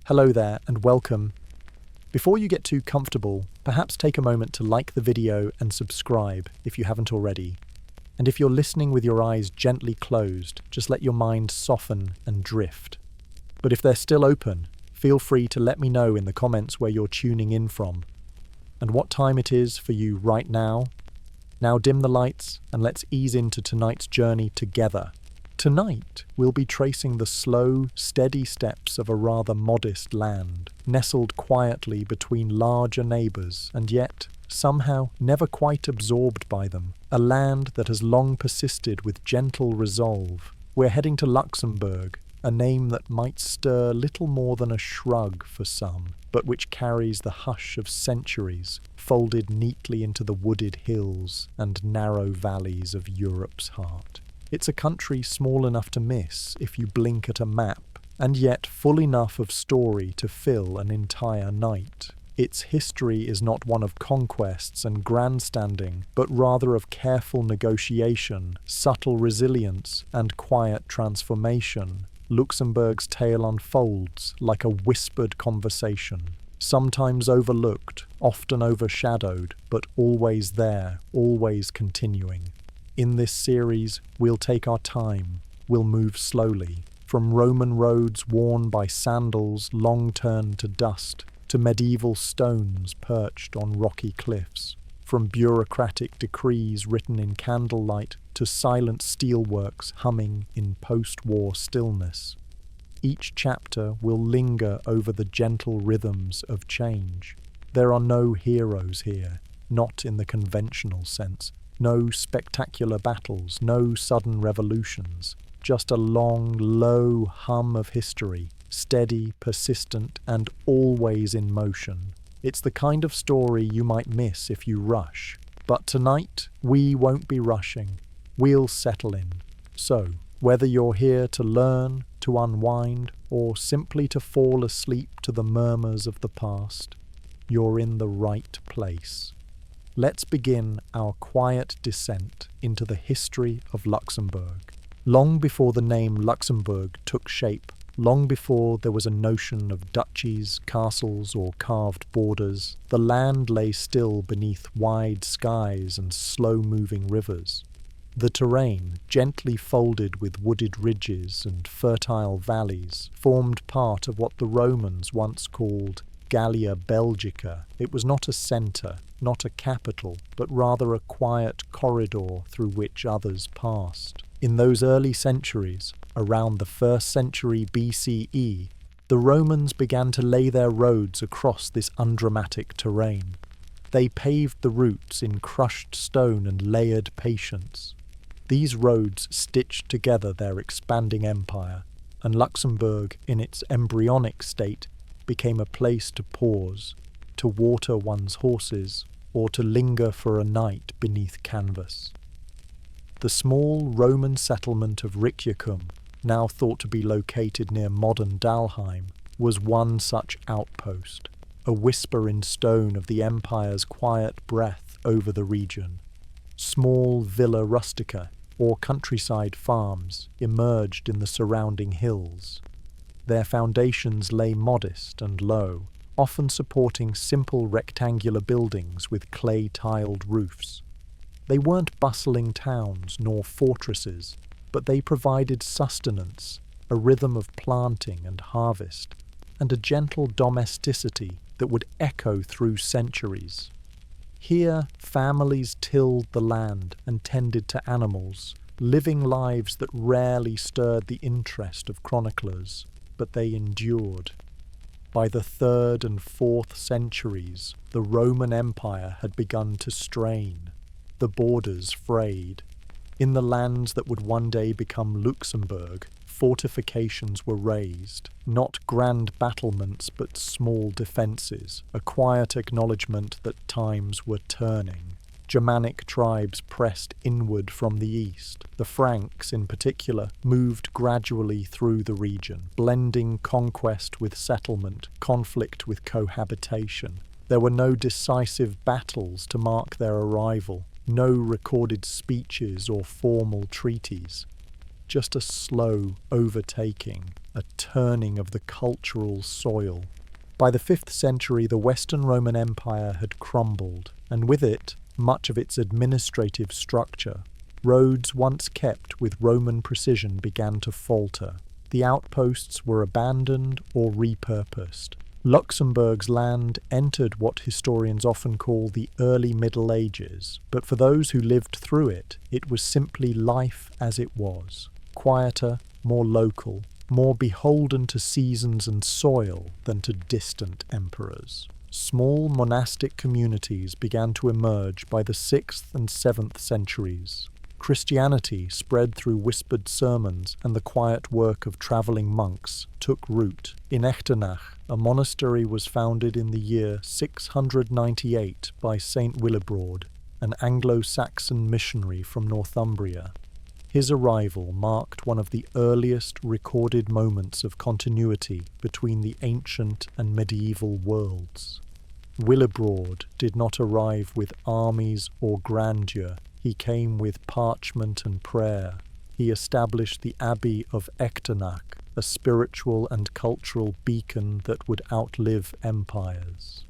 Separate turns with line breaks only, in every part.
Hello there and welcome. Before you get too comfortable, perhaps take a moment to like the video and subscribe if you haven't already. And if you're listening with your eyes gently closed, just let your mind soften and drift. But if they're still open, feel free to let me know in the comments where you're tuning in from and what time it is for you right now. Now dim the lights and let's ease into tonight's journey together. Tonight, we'll be tracing the slow, steady steps of a rather modest land, nestled quietly between larger neighbours and yet, somehow, never quite absorbed by them. A land that has long persisted with gentle resolve. We're heading to Luxembourg, a name that might stir little more than a shrug for some, but which carries the hush of centuries, folded neatly into the wooded hills and narrow valleys of Europe's heart. It's a country small enough to miss if you blink at a map, and yet full enough of story to fill an entire night. Its history is not one of conquests and grandstanding, but rather of careful negotiation, subtle resilience, and quiet transformation. Luxembourg's tale unfolds like a whispered conversation, sometimes overlooked, often overshadowed, but always there, always continuing. In this series, we'll take our time, we'll move slowly, from Roman roads worn by sandals long turned to dust, to medieval stones perched on rocky cliffs, from bureaucratic decrees written in candlelight to silent steelworks humming in post-war stillness. Each chapter will linger over the gentle rhythms of change. There are no heroes here, not in the conventional sense. No spectacular battles, no sudden revolutions, just a long, low hum of history, steady, persistent, and always in motion. It's the kind of story you might miss if you rush. But tonight, we won't be rushing. We'll settle in. So, whether you're here to learn, to unwind, or simply to fall asleep to the murmurs of the past, you're in the right place. Let's begin our quiet descent into the history of Luxembourg. Long before the name Luxembourg took shape, long before there was a notion of duchies, castles, or carved borders, the land lay still beneath wide skies and slow-moving rivers. The terrain, gently folded with wooded ridges and fertile valleys, formed part of what the Romans once called Gallia Belgica. It was not a centre, not a capital, but rather a quiet corridor through which others passed. In those early centuries, around the 1st century BCE, the Romans began to lay their roads across this undramatic terrain. They paved the routes in crushed stone and layered patience. These roads stitched together their expanding empire, and Luxembourg, in its embryonic state, became a place to pause, to water one's horses, or to linger for a night beneath canvas. The small Roman settlement of Ricciacum, now thought to be located near modern Dalheim, was one such outpost, a whisper in stone of the empire's quiet breath over the region. Small villa rustica, or countryside farms, emerged in the surrounding hills. Their foundations lay modest and low, often supporting simple rectangular buildings with clay-tiled roofs. They weren't bustling towns nor fortresses, but they provided sustenance, a rhythm of planting and harvest, and a gentle domesticity that would echo through centuries. Here, families tilled the land and tended to animals, living lives that rarely stirred the interest of chroniclers, but they endured. By the 3rd and 4th centuries, the Roman Empire had begun to strain, the borders frayed. In the lands that would one day become Luxembourg, fortifications were raised, not grand battlements but small defences, a quiet acknowledgement that times were turning. Germanic tribes pressed inward from the east. The Franks, in particular, moved gradually through the region, blending conquest with settlement, conflict with cohabitation. There were no decisive battles to mark their arrival, no recorded speeches or formal treaties. just a slow overtaking, a turning of the cultural soil. By the 5th century, the Western Roman Empire had crumbled, and with it, much of its administrative structure. Roads once kept with Roman precision began to falter. The outposts were abandoned or repurposed. Luxembourg's land entered what historians often call the early Middle Ages, but for those who lived through it, it was simply life as it was, quieter, more local, more beholden to seasons and soil than to distant emperors. Small monastic communities began to emerge by the 6th and 7th centuries. Christianity, spread through whispered sermons and the quiet work of travelling monks, took root. In Echternach, a monastery was founded in the year 698 by Saint Willibrord, an Anglo-Saxon missionary from Northumbria. His arrival marked one of the earliest recorded moments of continuity between the ancient and medieval worlds. Willibrord did not arrive with armies or grandeur. He came with parchment and prayer. He established the Abbey of Echternach, a spiritual and cultural beacon that would outlive empires.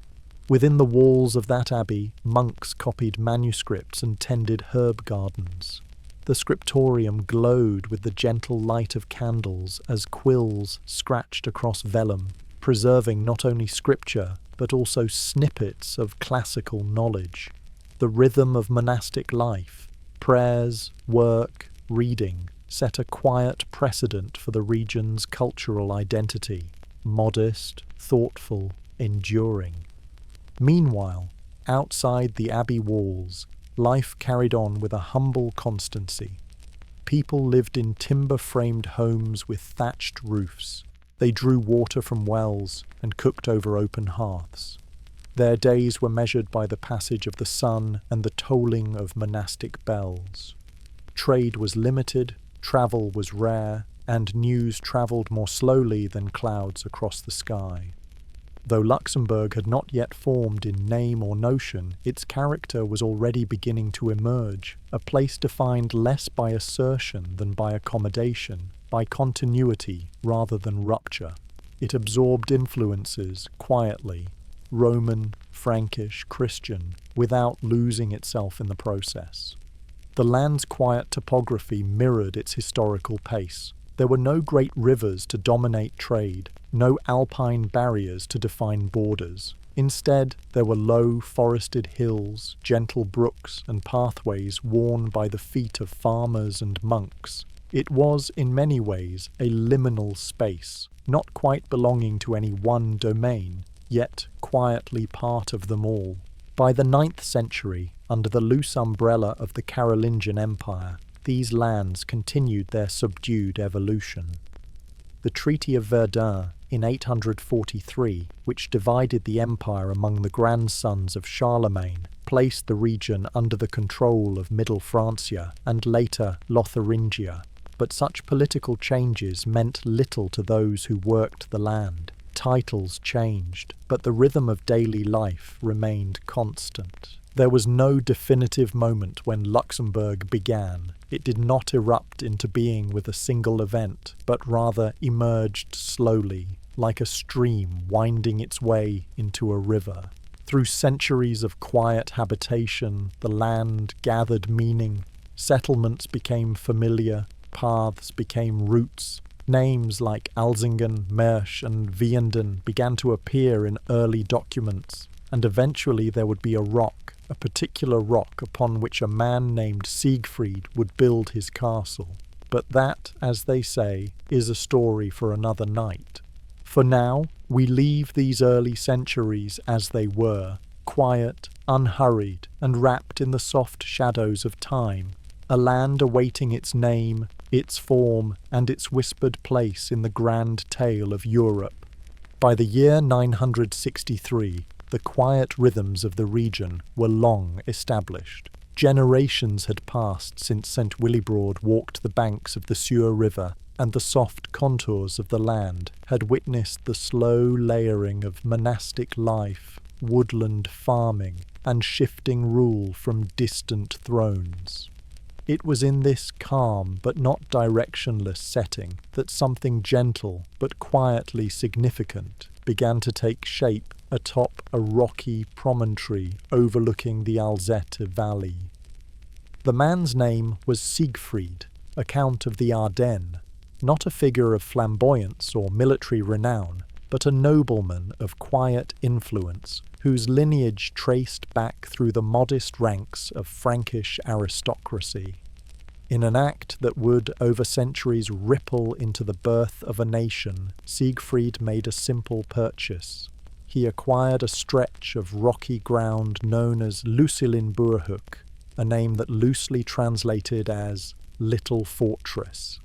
Within the walls of that abbey, monks copied manuscripts and tended herb gardens. The scriptorium glowed with the gentle light of candles as quills scratched across vellum, preserving not only scripture, but also snippets of classical knowledge. The rhythm of monastic life, prayers, work, reading, set a quiet precedent for the region's cultural identity, modest, thoughtful, enduring. Meanwhile, outside the abbey walls, life carried on with a humble constancy. People lived in timber-framed homes with thatched roofs. They drew water from wells and cooked over open hearths. Their days were measured by the passage of the sun and the tolling of monastic bells. Trade was limited, travel was rare, and news travelled more slowly than clouds across the sky. Though Luxembourg had not yet formed in name or notion, its character was already beginning to emerge, a place defined less by assertion than by accommodation, by continuity rather than rupture. It absorbed influences quietly, Roman, Frankish, Christian, without losing itself in the process. The land's quiet topography mirrored its historical pace. There were no great rivers to dominate trade, no alpine barriers to define borders. Instead, there were low, forested hills, gentle brooks, and pathways worn by the feet of farmers and monks. It was, in many ways, a liminal space, not quite belonging to any one domain, yet quietly part of them all. By the 9th century, under the loose umbrella of the Carolingian Empire, these lands continued their subdued evolution. The Treaty of Verdun in 843, which divided the empire among the grandsons of Charlemagne, placed the region under the control of Middle Francia and later Lotharingia. But such political changes meant little to those who worked the land. Titles changed, but the rhythm of daily life remained constant. There was no definitive moment when Luxembourg began. It did not erupt into being with a single event, but rather emerged slowly, like a stream winding its way into a river. Through centuries of quiet habitation, the land gathered meaning. Settlements became familiar, paths became routes. Names like Alzingen, Mersch, and Vianden began to appear in early documents, and eventually there would be a rock, a particular rock upon which a man named Siegfried would build his castle. But that, as they say, is a story for another night. For now, we leave these early centuries as they were, quiet, unhurried, and wrapped in the soft shadows of time, a land awaiting its name, its form, and its whispered place in the grand tale of Europe. By the year 963, the quiet rhythms of the region were long established. Generations had passed since St. Willibrord walked the banks of the Suir River, and the soft contours of the land had witnessed the slow layering of monastic life, woodland farming, and shifting rule from distant thrones. It was in this calm but not directionless setting that something gentle but quietly significant began to take shape atop a rocky promontory overlooking the Alzette Valley. The man's name was Siegfried, a Count of the Ardennes, not a figure of flamboyance or military renown, but a nobleman of quiet influence whose lineage traced back through the modest ranks of Frankish aristocracy. In an act that would, over centuries, ripple into the birth of a nation, Siegfried made a simple purchase. He acquired a stretch of rocky ground known as Luxembourg, a name that loosely translated as Little Fortress.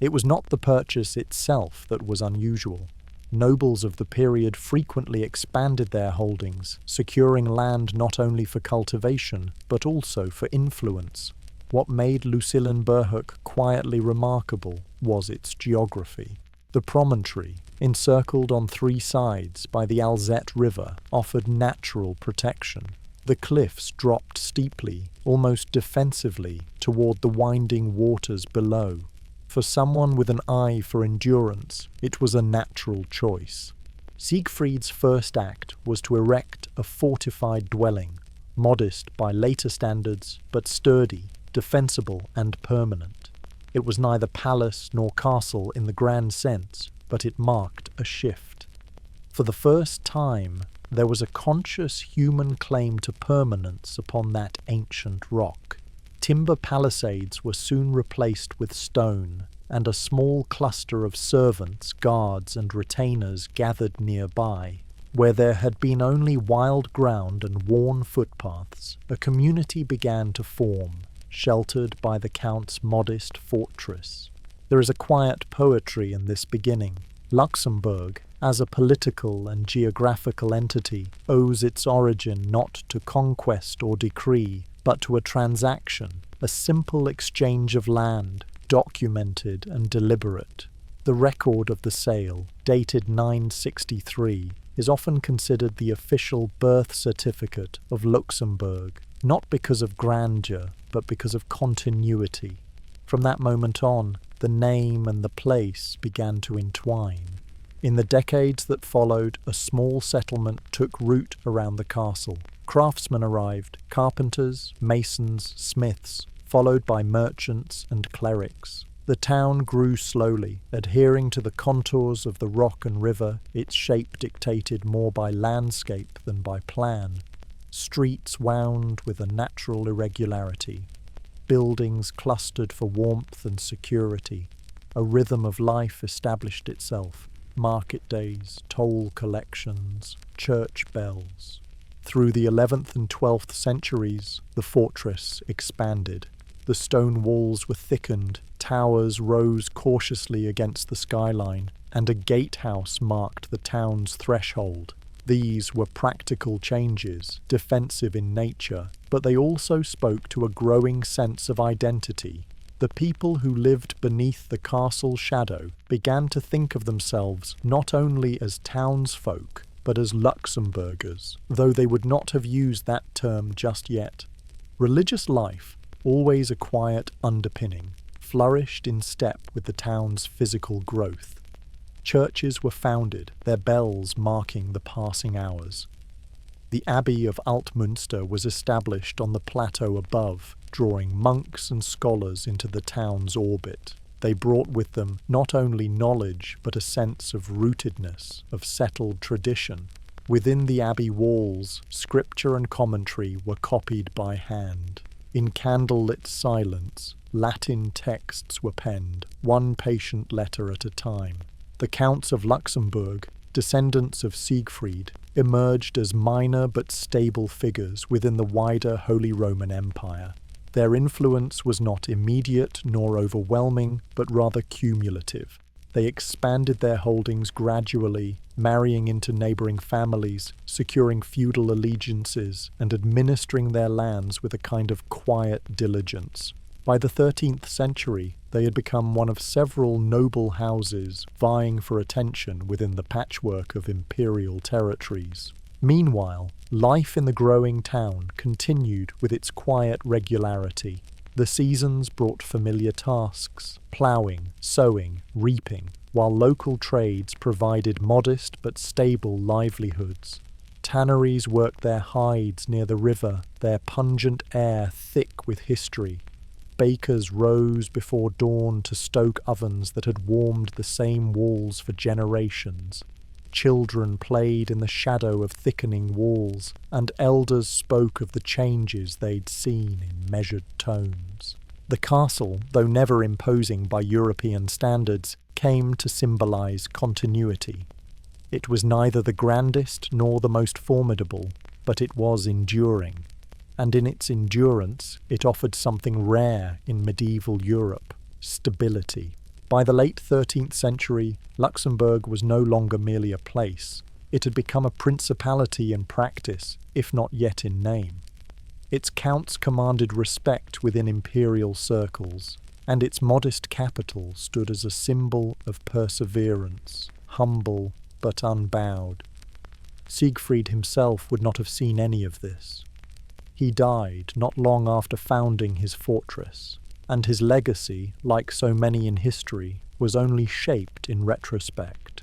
It was not the purchase itself that was unusual. Nobles of the period frequently expanded their holdings, securing land not only for cultivation, but also for influence. What made Luxembourg quietly remarkable was its geography. The promontory, encircled on three sides by the Alzette River, offered natural protection. The cliffs dropped steeply, almost defensively, toward the winding waters below. For someone with an eye for endurance, it was a natural choice. Siegfried's first act was to erect a fortified dwelling, modest by later standards, but sturdy, defensible, and permanent. It was neither palace nor castle in the grand sense, but it marked a shift. For the first time, there was a conscious human claim to permanence upon that ancient rock. Timber palisades were soon replaced with stone, and a small cluster of servants, guards, and retainers gathered nearby. Where there had been only wild ground and worn footpaths, a community began to form, sheltered by the Count's modest fortress. There is a quiet poetry in this beginning. Luxembourg, as a political and geographical entity, owes its origin not to conquest or decree, but to a transaction, a simple exchange of land, documented and deliberate. The record of the sale, dated 963, is often considered the official birth certificate of Luxembourg, not because of grandeur, but because of continuity. From that moment on, the name and the place began to entwine. In the decades that followed, a small settlement took root around the castle. Craftsmen arrived, carpenters, masons, smiths, followed by merchants and clerics. The town grew slowly, adhering to the contours of the rock and river, its shape dictated more by landscape than by plan. Streets wound with a natural irregularity. Buildings clustered for warmth and security. A rhythm of life established itself. Market days, toll collections, church bells. Through the 11th and 12th centuries, the fortress expanded. The stone walls were thickened, towers rose cautiously against the skyline, and a gatehouse marked the town's threshold. These were practical changes, defensive in nature, but they also spoke to a growing sense of identity. The people who lived beneath the castle's shadow began to think of themselves not only as townsfolk, but as Luxembourgers, though they would not have used that term just yet. Religious life, always a quiet underpinning, flourished in step with the town's physical growth. Churches were founded, their bells marking the passing hours. The Abbey of Altmünster was established on the plateau above, drawing monks and scholars into the town's orbit. They brought with them not only knowledge, but a sense of rootedness, of settled tradition. Within the abbey walls, scripture and commentary were copied by hand. In candle-lit silence, Latin texts were penned, one patient letter at a time. The Counts of Luxembourg, descendants of Siegfried, emerged as minor but stable figures within the wider Holy Roman Empire. Their influence was not immediate nor overwhelming, but rather cumulative. They expanded their holdings gradually, marrying into neighboring families, securing feudal allegiances, and administering their lands with a kind of quiet diligence. By the 13th century, they had become one of several noble houses vying for attention within the patchwork of imperial territories. Meanwhile, life in the growing town continued with its quiet regularity. The seasons brought familiar tasks, ploughing, sowing, reaping, while local trades provided modest but stable livelihoods. Tanneries worked their hides near the river, their pungent air thick with history. Bakers rose before dawn to stoke ovens that had warmed the same walls for generations. Children played in the shadow of thickening walls, and elders spoke of the changes they'd seen in measured tones. The castle, though never imposing by European standards, came to symbolize continuity. It was neither the grandest nor the most formidable, but it was enduring. And in its endurance, it offered something rare in medieval Europe: stability. By the late 13th century, Luxembourg was no longer merely a place. It had become a principality in practice, if not yet in name. Its counts commanded respect within imperial circles, and its modest capital stood as a symbol of perseverance, humble but unbowed. Siegfried himself would not have seen any of this. He died not long after founding his fortress, and his legacy, like so many in history, was only shaped in retrospect.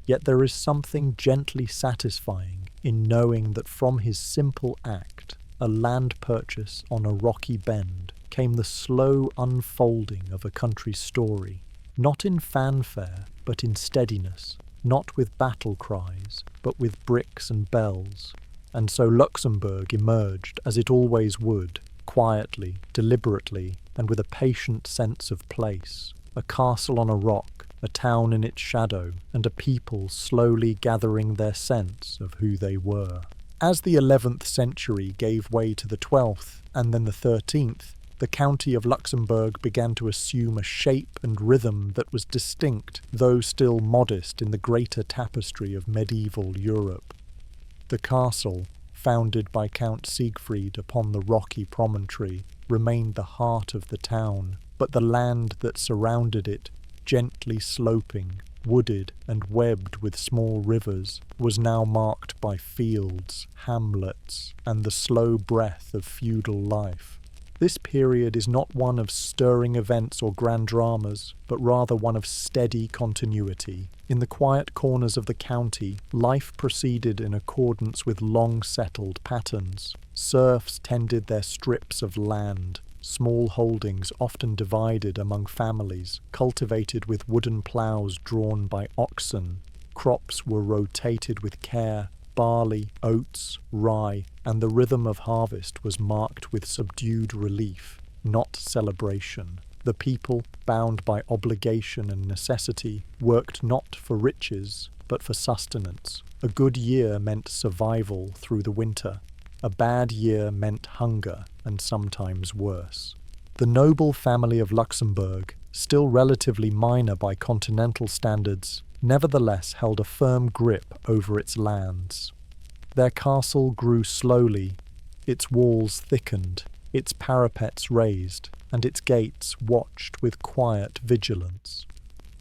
Yet there is something gently satisfying in knowing that from his simple act, a land purchase on a rocky bend, came the slow unfolding of a country's story, not in fanfare, but in steadiness, not with battle cries, but with bricks and bells. And so Luxembourg emerged, as it always would, quietly, deliberately, and with a patient sense of place, a castle on a rock, a town in its shadow, and a people slowly gathering their sense of who they were. As the 11th century gave way to the 12th, and then the 13th, the county of Luxembourg began to assume a shape and rhythm that was distinct, though still modest in the greater tapestry of medieval Europe. The castle, founded by Count Siegfried upon the rocky promontory, remained the heart of the town, but the land that surrounded it, gently sloping, wooded and webbed with small rivers, was now marked by fields, hamlets, and the slow breath of feudal life. This period is not one of stirring events or grand dramas, but rather one of steady continuity. In the quiet corners of the county, life proceeded in accordance with long-settled patterns. Serfs tended their strips of land, small holdings often divided among families, cultivated with wooden ploughs drawn by oxen. Crops were rotated with care: barley, oats, rye, and the rhythm of harvest was marked with subdued relief, not celebration. The people, bound by obligation and necessity, worked not for riches, but for sustenance. A good year meant survival through the winter. A bad year meant hunger, and sometimes worse. The noble family of Luxembourg, still relatively minor by continental standards, nevertheless held a firm grip over its lands. Their castle grew slowly, its walls thickened, its parapets raised, and its gates watched with quiet vigilance.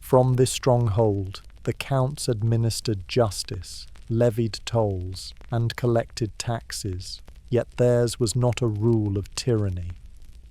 From this stronghold, the counts administered justice, levied tolls, and collected taxes, yet theirs was not a rule of tyranny.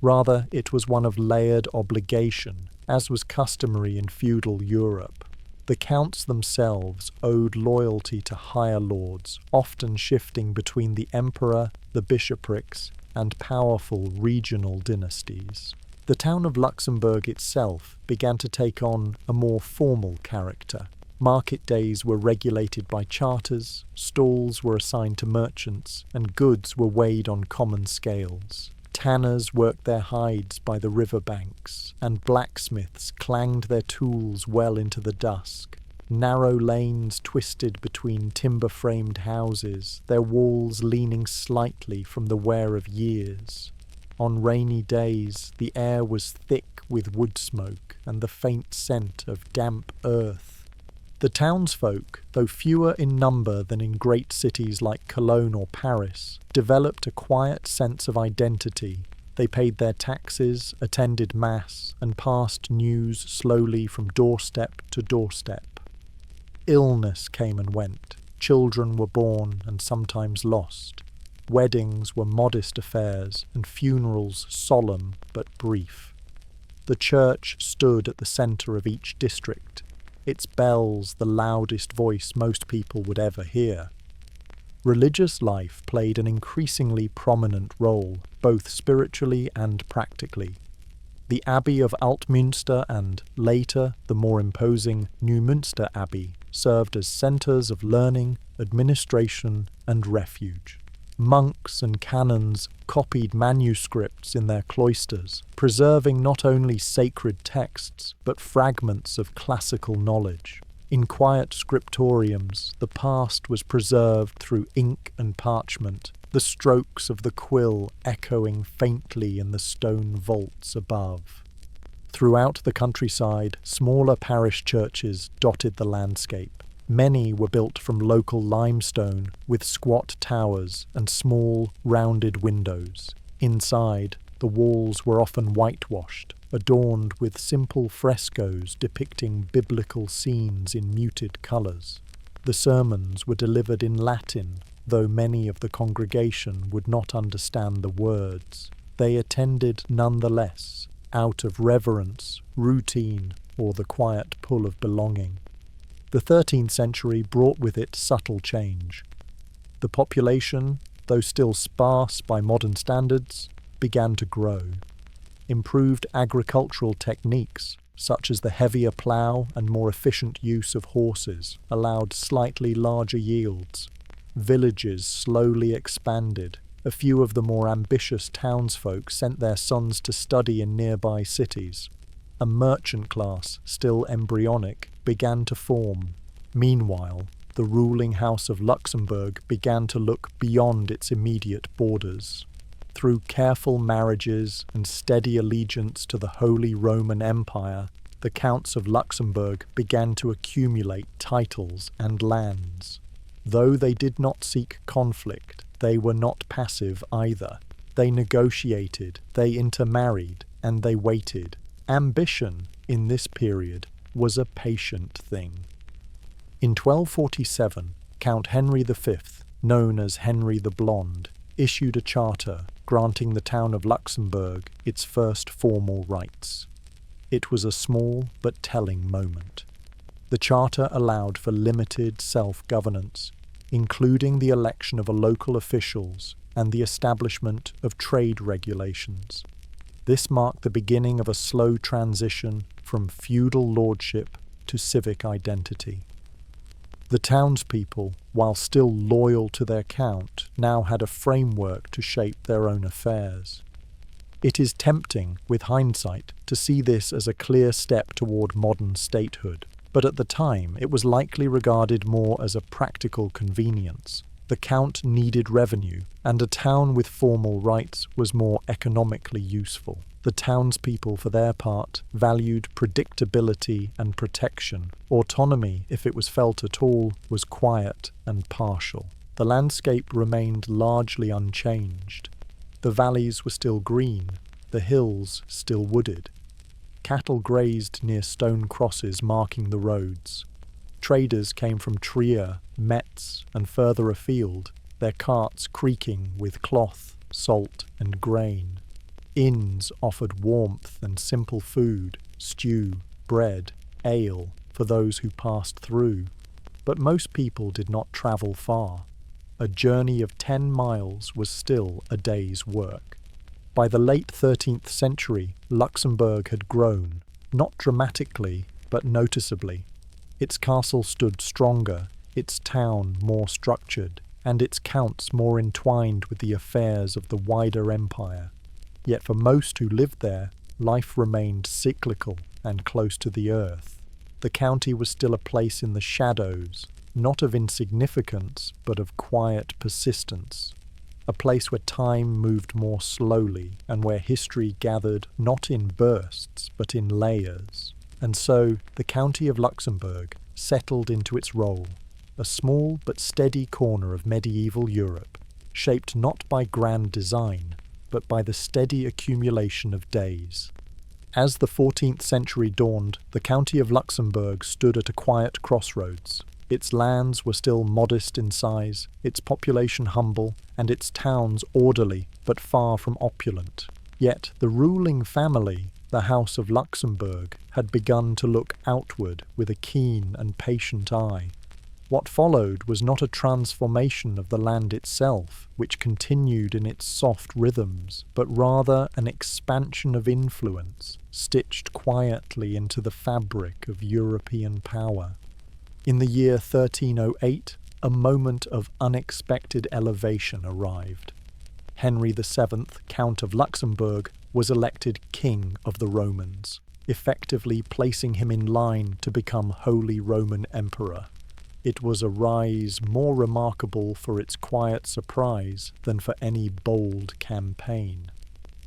Rather, it was one of layered obligation, as was customary in feudal Europe. The counts themselves owed loyalty to higher lords, often shifting between the emperor, the bishoprics, and powerful regional dynasties. The town of Luxembourg itself began to take on a more formal character. Market days were regulated by charters, stalls were assigned to merchants, and goods were weighed on common scales. Tanners worked their hides by the river banks, and blacksmiths clanged their tools well into the dusk. Narrow lanes twisted between timber-framed houses, their walls leaning slightly from the wear of years. On rainy days, the air was thick with wood smoke and the faint scent of damp earth. The townsfolk, though fewer in number than in great cities like Cologne or Paris, developed a quiet sense of identity. They paid their taxes, attended mass, and passed news slowly from doorstep to doorstep. Illness came and went. Children were born and sometimes lost. Weddings were modest affairs and funerals solemn but brief. The church stood at the centre of each district, its bells the loudest voice most people would ever hear. Religious life played an increasingly prominent role, both spiritually and practically. The Abbey of Altmünster and, later, the more imposing Neumünster Abbey served as centres of learning, administration, and refuge. Monks and canons copied manuscripts in their cloisters, preserving not only sacred texts, but fragments of classical knowledge. In quiet scriptoriums, the past was preserved through ink and parchment, the strokes of the quill echoing faintly in the stone vaults above. Throughout the countryside, smaller parish churches dotted the landscape. Many were built from local limestone, with squat towers and small, rounded windows. Inside, the walls were often whitewashed, adorned with simple frescoes depicting biblical scenes in muted colours. The sermons were delivered in Latin, though many of the congregation would not understand the words. They attended nonetheless, out of reverence, routine, or the quiet pull of belonging. The 13th century brought with it subtle change. The population, though still sparse by modern standards, began to grow. Improved agricultural techniques, such as the heavier plough and more efficient use of horses, allowed slightly larger yields. Villages slowly expanded. A few of the more ambitious townsfolk sent their sons to study in nearby cities. A merchant class, still embryonic, began to form. Meanwhile, the ruling House of Luxembourg began to look beyond its immediate borders. Through careful marriages and steady allegiance to the Holy Roman Empire, the Counts of Luxembourg began to accumulate titles and lands. Though they did not seek conflict, they were not passive either. They negotiated, they intermarried, and they waited. Ambition, in this period, was a patient thing. In 1247, Count Henry V, known as Henry the Blonde, issued a charter granting the town of Luxembourg its first formal rights. It was a small but telling moment. The charter allowed for limited self-governance, including the election of local officials and the establishment of trade regulations. This marked the beginning of a slow transition from feudal lordship to civic identity. The townspeople, while still loyal to their count, now had a framework to shape their own affairs. It is tempting, with hindsight, to see this as a clear step toward modern statehood, but at the time it was likely regarded more as a practical convenience. The count needed revenue, and a town with formal rights was more economically useful. The townspeople, for their part, valued predictability and protection. Autonomy, if it was felt at all, was quiet and partial. The landscape remained largely unchanged. The valleys were still green, the hills still wooded. Cattle grazed near stone crosses marking the roads. Traders came from Trier, Metz, and further afield, their carts creaking with cloth, salt, and grain. Inns offered warmth and simple food, stew, bread, ale, for those who passed through. But most people did not travel far. A journey of 10 miles was still a day's work. By the late 13th century, Luxembourg had grown, not dramatically, but noticeably. Its castle stood stronger, its town more structured, and its counts more entwined with the affairs of the wider empire. Yet for most who lived there, life remained cyclical and close to the earth. The county was still a place in the shadows, not of insignificance, but of quiet persistence. A place where time moved more slowly, and where history gathered not in bursts, but in layers. And so, the county of Luxembourg settled into its role, a small but steady corner of medieval Europe, shaped not by grand design, but by the steady accumulation of days. As the 14th century dawned, the county of Luxembourg stood at a quiet crossroads. Its lands were still modest in size, its population humble, and its towns orderly but far from opulent. Yet the ruling family, the House of Luxembourg, had begun to look outward with a keen and patient eye. What followed was not a transformation of the land itself, which continued in its soft rhythms, but rather an expansion of influence, stitched quietly into the fabric of European power. In the year 1308, a moment of unexpected elevation arrived. Henry VII, Count of Luxembourg, was elected King of the Romans, effectively placing him in line to become Holy Roman Emperor. It was a rise more remarkable for its quiet surprise than for any bold campaign.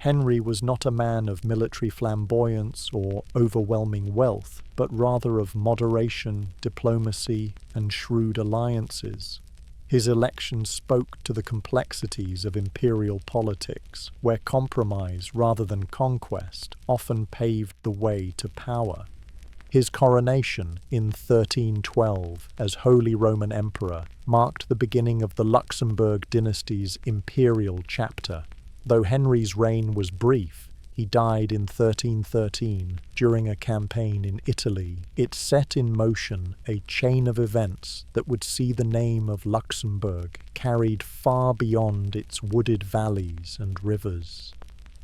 Henry was not a man of military flamboyance or overwhelming wealth, but rather of moderation, diplomacy, and shrewd alliances. His election spoke to the complexities of imperial politics, where compromise rather than conquest often paved the way to power. His coronation in 1312 as Holy Roman Emperor marked the beginning of the Luxembourg dynasty's imperial chapter. Though Henry's reign was brief, he died in 1313 during a campaign in Italy. It set in motion a chain of events that would see the name of Luxembourg carried far beyond its wooded valleys and rivers.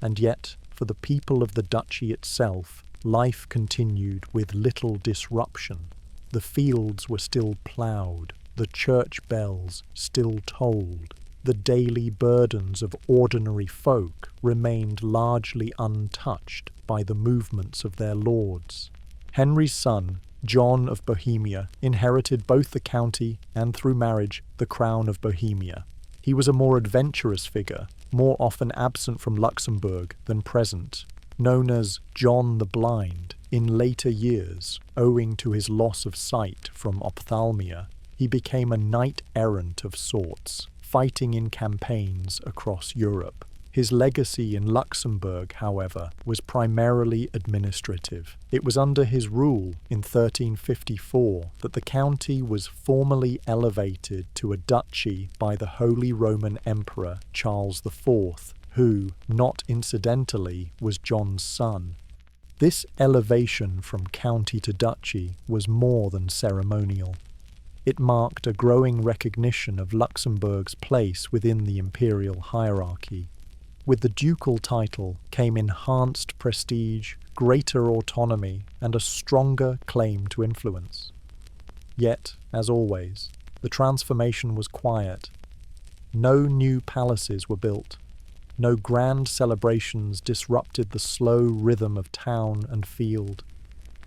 And yet, for the people of the duchy itself, life continued with little disruption. The fields were still ploughed, the church bells still tolled. The daily burdens of ordinary folk remained largely untouched by the movements of their lords. Henry's son, John of Bohemia, inherited both the county and, through marriage, the crown of Bohemia. He was a more adventurous figure, more often absent from Luxembourg than present. Known as John the Blind, in later years, owing to his loss of sight from ophthalmia, he became a knight-errant of sorts, fighting in campaigns across Europe. His legacy in Luxembourg, however, was primarily administrative. It was under his rule in 1354 that the county was formally elevated to a duchy by the Holy Roman Emperor Charles IV, who, not incidentally, was John's son. This elevation from county to duchy was more than ceremonial. It marked a growing recognition of Luxembourg's place within the imperial hierarchy. With the ducal title came enhanced prestige, greater autonomy, and a stronger claim to influence. Yet, as always, the transformation was quiet. No new palaces were built. No grand celebrations disrupted the slow rhythm of town and field.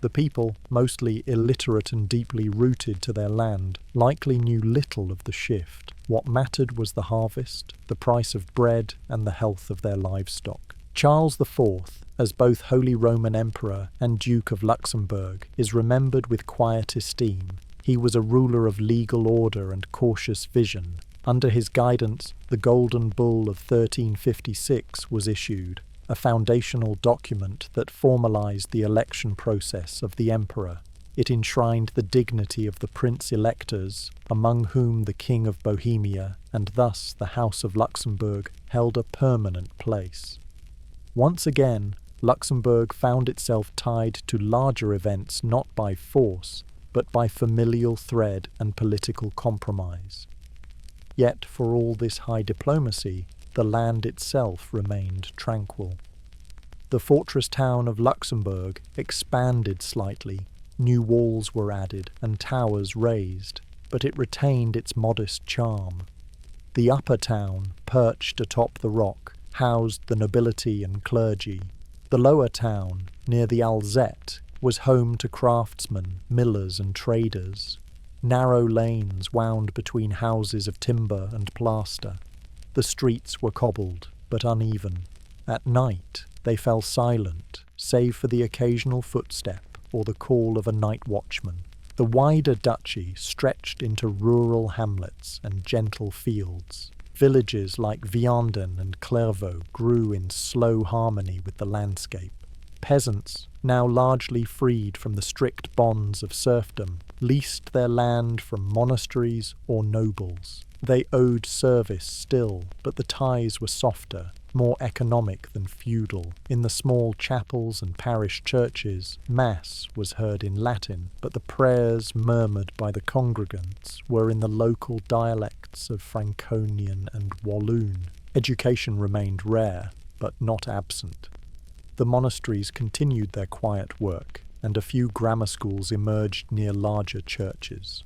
The people, mostly illiterate and deeply rooted to their land, likely knew little of the shift. What mattered was the harvest, the price of bread, and the health of their livestock. Charles IV, as both Holy Roman Emperor and Duke of Luxembourg, is remembered with quiet esteem. He was a ruler of legal order and cautious vision. Under his guidance, the Golden Bull of 1356 was issued, a foundational document that formalized the election process of the emperor. It enshrined the dignity of the prince-electors, among whom the King of Bohemia, and thus the House of Luxembourg, held a permanent place. Once again, Luxembourg found itself tied to larger events not by force, but by familial thread and political compromise. Yet, for all this high diplomacy, the land itself remained tranquil. The fortress town of Luxembourg expanded slightly, new walls were added and towers raised, but it retained its modest charm. The upper town, perched atop the rock, housed the nobility and clergy. The lower town, near the Alzette, was home to craftsmen, millers and traders. Narrow lanes wound between houses of timber and plaster. The streets were cobbled, but uneven. At night, they fell silent, save for the occasional footstep or the call of a night watchman. The wider duchy stretched into rural hamlets and gentle fields. Villages like Vianden and Clairvaux grew in slow harmony with the landscape. Peasants, now largely freed from the strict bonds of serfdom, leased their land from monasteries or nobles. They owed service still, but the ties were softer, more economic than feudal. In the small chapels and parish churches, Mass was heard in Latin, but the prayers murmured by the congregants were in the local dialects of Franconian and Walloon. Education remained rare, but not absent. The monasteries continued their quiet work, and a few grammar schools emerged near larger churches.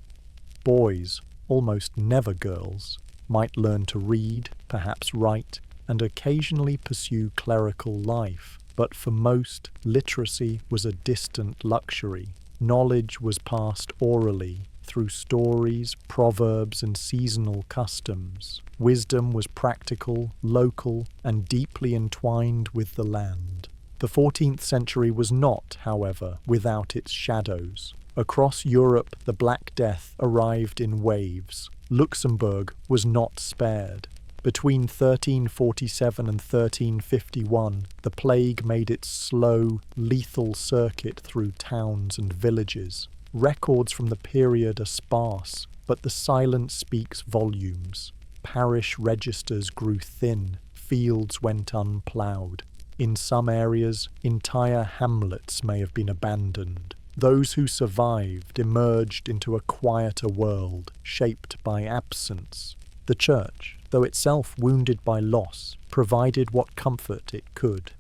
Boys, almost never girls, might learn to read, perhaps write, and occasionally pursue clerical life, but for most, literacy was a distant luxury. Knowledge was passed orally, through stories, proverbs, and seasonal customs. Wisdom was practical, local, and deeply entwined with the land. The 14th century was not, however, without its shadows. Across Europe, the Black Death arrived in waves. Luxembourg was not spared. Between 1347 and 1351, the plague made its slow, lethal circuit through towns and villages. Records from the period are sparse, but the silence speaks volumes. Parish registers grew thin, fields went unploughed. In some areas, entire hamlets may have been abandoned. Those who survived emerged into a quieter world, shaped by absence. The Church, though itself wounded by loss, provided what comfort it could.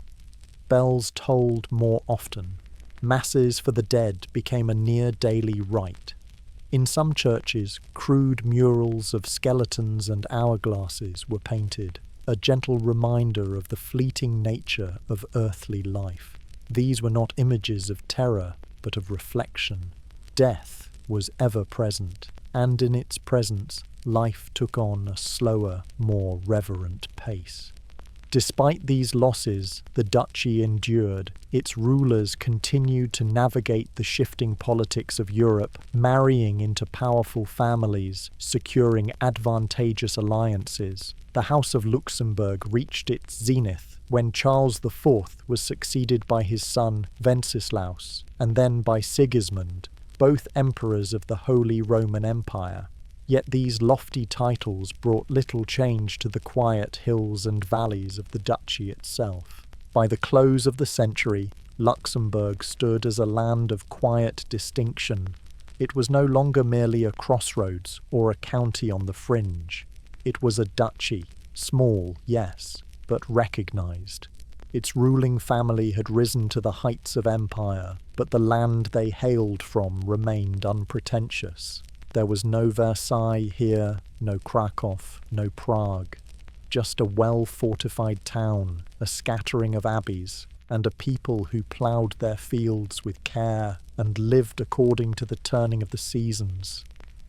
Bells tolled more often. Masses for the dead became a near-daily rite. In some churches, crude murals of skeletons and hourglasses were painted, a gentle reminder of the fleeting nature of earthly life. These were not images of terror, but of reflection. Death was ever present, and in its presence, life took on a slower, more reverent pace. Despite these losses, the duchy endured. Its rulers continued to navigate the shifting politics of Europe, marrying into powerful families, securing advantageous alliances. The House of Luxembourg reached its zenith when Charles IV was succeeded by his son Wenceslaus, and then by Sigismund, both emperors of the Holy Roman Empire. Yet these lofty titles brought little change to the quiet hills and valleys of the duchy itself. By the close of the century, Luxembourg stood as a land of quiet distinction. It was no longer merely a crossroads or a county on the fringe. It was a duchy, small, yes, but recognized. Its ruling family had risen to the heights of empire, but the land they hailed from remained unpretentious. There was no Versailles here, no Krakow, no Prague. Just a well-fortified town, a scattering of abbeys, and a people who ploughed their fields with care and lived according to the turning of the seasons.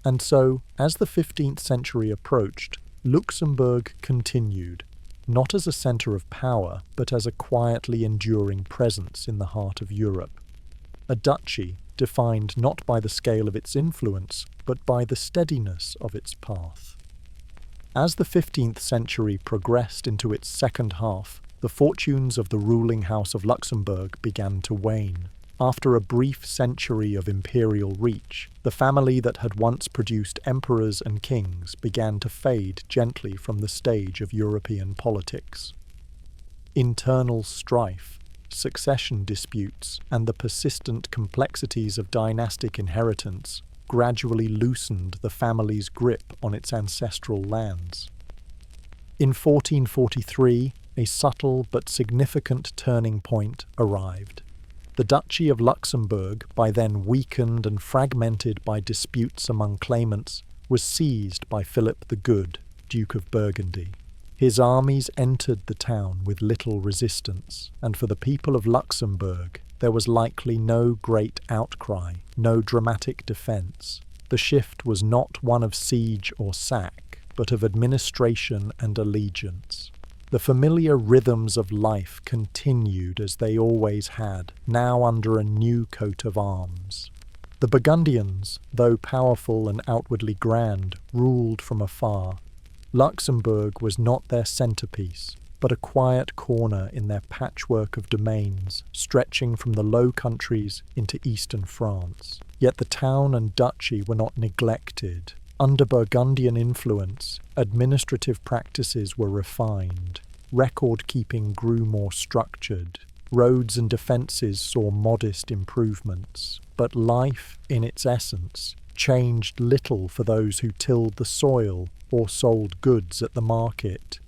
And so, as the 15th century approached, Luxembourg continued, not as a centre of power, but as a quietly enduring presence in the heart of Europe. A duchy, defined not by the scale of its influence, but by the steadiness of its path. As the 15th century progressed into its second half, the fortunes of the ruling House of Luxembourg began to wane. After a brief century of imperial reach, the family that had once produced emperors and kings began to fade gently from the stage of European politics. Internal strife, succession disputes, and the persistent complexities of dynastic inheritance gradually loosened the family's grip on its ancestral lands. In 1443, a subtle but significant turning point arrived. The Duchy of Luxembourg, by then weakened and fragmented by disputes among claimants, was seized by Philip the Good, Duke of Burgundy. His armies entered the town with little resistance, and for the people of Luxembourg, there was likely no great outcry, no dramatic defence. The shift was not one of siege or sack, but of administration and allegiance. The familiar rhythms of life continued as they always had, now under a new coat of arms. The Burgundians, though powerful and outwardly grand, ruled from afar. Luxembourg was not their centrepiece, but a quiet corner in their patchwork of domains, stretching from the Low Countries into eastern France. Yet the town and duchy were not neglected. Under Burgundian influence, administrative practices were refined. Record-keeping grew more structured. Roads and defences saw modest improvements. But life, in its essence, changed little for those who tilled the soil or sold goods at the market.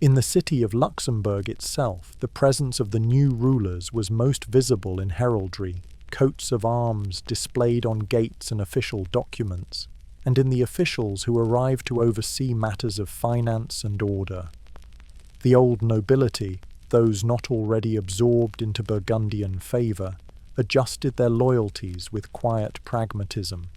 In the city of Luxembourg itself, the presence of the new rulers was most visible in heraldry, coats of arms displayed on gates and official documents, and in the officials who arrived to oversee matters of finance and order. The old nobility, those not already absorbed into Burgundian favour, adjusted their loyalties with quiet pragmatism.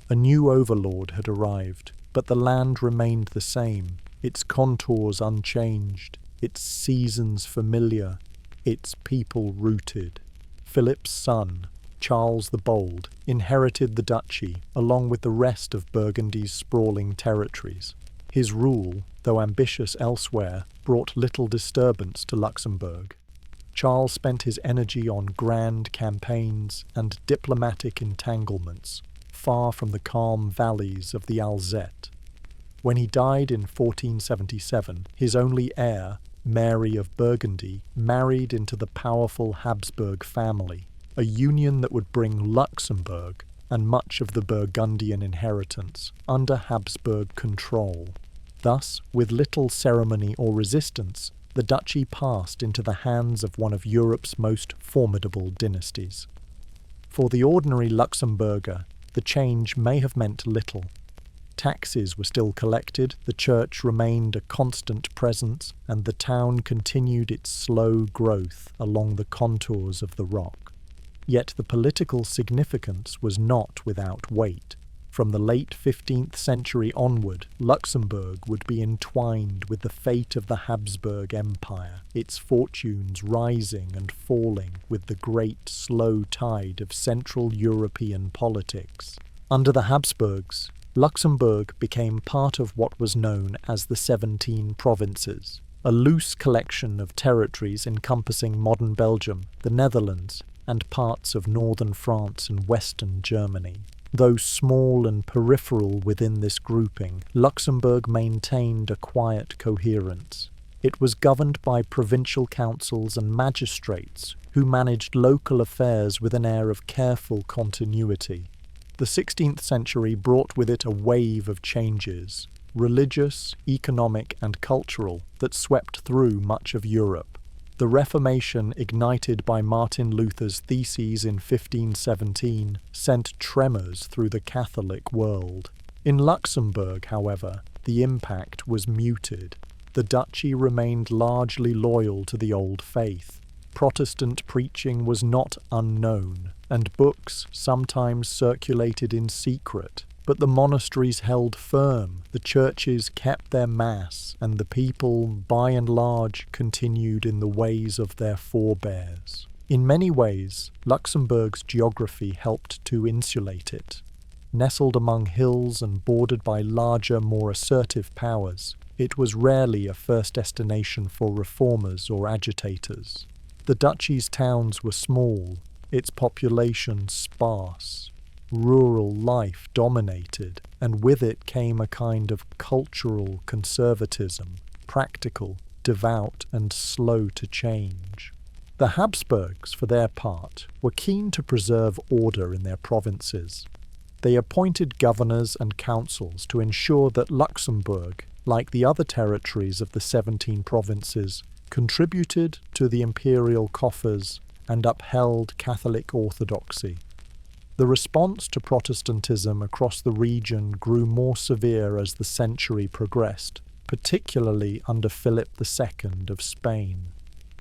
A new overlord had arrived, but the land remained the same, its contours unchanged, its seasons familiar, its people rooted. Philip's son, Charles the Bold, inherited the duchy along with the rest of Burgundy's sprawling territories. His rule, though ambitious elsewhere, brought little disturbance to Luxembourg. Charles spent his energy on grand campaigns and diplomatic entanglements, far from the calm valleys of the Alzette. When he died in 1477, his only heir, Mary of Burgundy, married into the powerful Habsburg family, a union that would bring Luxembourg and much of the Burgundian inheritance under Habsburg control. Thus, with little ceremony or resistance, the duchy passed into the hands of one of Europe's most formidable dynasties. For the ordinary Luxembourger, the change may have meant little. Taxes were still collected, the church remained a constant presence, and the town continued its slow growth along the contours of the rock. Yet the political significance was not without weight. From the late 15th century onward, Luxembourg would be entwined with the fate of the Habsburg Empire, its fortunes rising and falling with the great slow tide of Central European politics. Under the Habsburgs, Luxembourg became part of what was known as the 17 Provinces, a loose collection of territories encompassing modern Belgium, the Netherlands, and parts of northern France and western Germany. Though small and peripheral within this grouping, Luxembourg maintained a quiet coherence. It was governed by provincial councils and magistrates who managed local affairs with an air of careful continuity. The 16th century brought with it a wave of changes, religious, economic, and cultural, that swept through much of Europe. The Reformation, ignited by Martin Luther's theses in 1517, sent tremors through the Catholic world. In Luxembourg, however, the impact was muted. The duchy remained largely loyal to the old faith. Protestant preaching was not unknown, and books sometimes circulated in secret. But the monasteries held firm, the churches kept their mass, and the people, by and large, continued in the ways of their forebears. In many ways, Luxembourg's geography helped to insulate it. Nestled among hills and bordered by larger, more assertive powers, it was rarely a first destination for reformers or agitators. The duchy's towns were small, its population sparse. Rural life dominated, and with it came a kind of cultural conservatism, practical, devout, and slow to change. The Habsburgs, for their part, were keen to preserve order in their provinces. They appointed governors and councils to ensure that Luxembourg, like the other territories of the 17 provinces, contributed to the imperial coffers and upheld Catholic orthodoxy. The response to Protestantism across the region grew more severe as the century progressed, particularly under Philip II of Spain.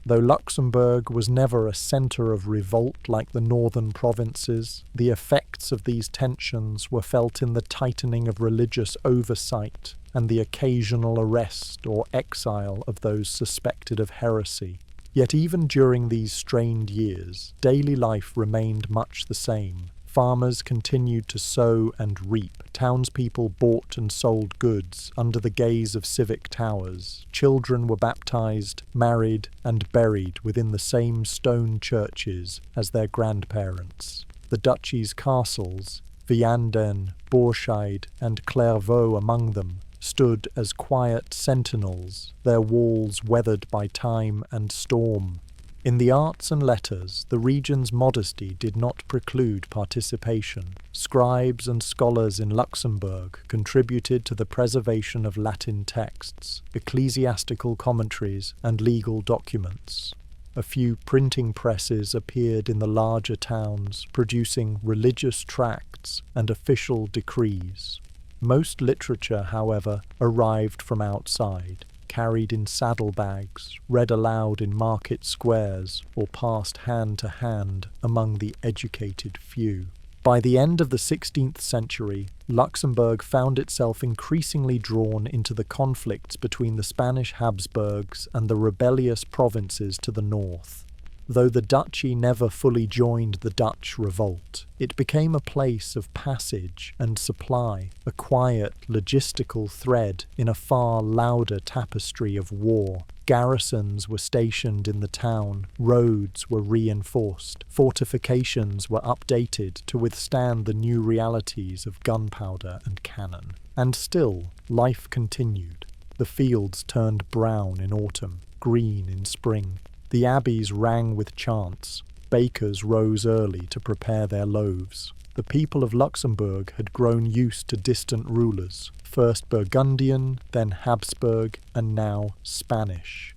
Though Luxembourg was never a centre of revolt like the northern provinces, the effects of these tensions were felt in the tightening of religious oversight and the occasional arrest or exile of those suspected of heresy. Yet even during these strained years, daily life remained much the same. Farmers continued to sow and reap. Townspeople bought and sold goods under the gaze of civic towers. Children were baptized, married, and buried within the same stone churches as their grandparents. the duchy's castles, Vianden, Borscheid, and Clairvaux among them, stood as quiet sentinels, their walls weathered by time and storm. In the arts and letters, the region's modesty did not preclude participation. Scribes and scholars in Luxembourg contributed to the preservation of Latin texts, ecclesiastical commentaries, and legal documents. A few printing presses appeared in the larger towns, producing religious tracts and official decrees. Most literature, however, arrived from outside, carried in saddlebags, read aloud in market squares, or passed hand to hand among the educated few. By the end of the 16th century, Luxembourg found itself increasingly drawn into the conflicts between the Spanish Habsburgs and the rebellious provinces to the north. Though the duchy never fully joined the Dutch revolt, it became a place of passage and supply, a quiet logistical thread in a far louder tapestry of war. Garrisons were stationed in the town, roads were reinforced, fortifications were updated to withstand the new realities of gunpowder and cannon. And still, life continued. The fields turned brown in autumn, green in spring. The abbeys rang with chants. Bakers rose early to prepare their loaves. The people of Luxembourg had grown used to distant rulers, first Burgundian, then Habsburg, and now Spanish.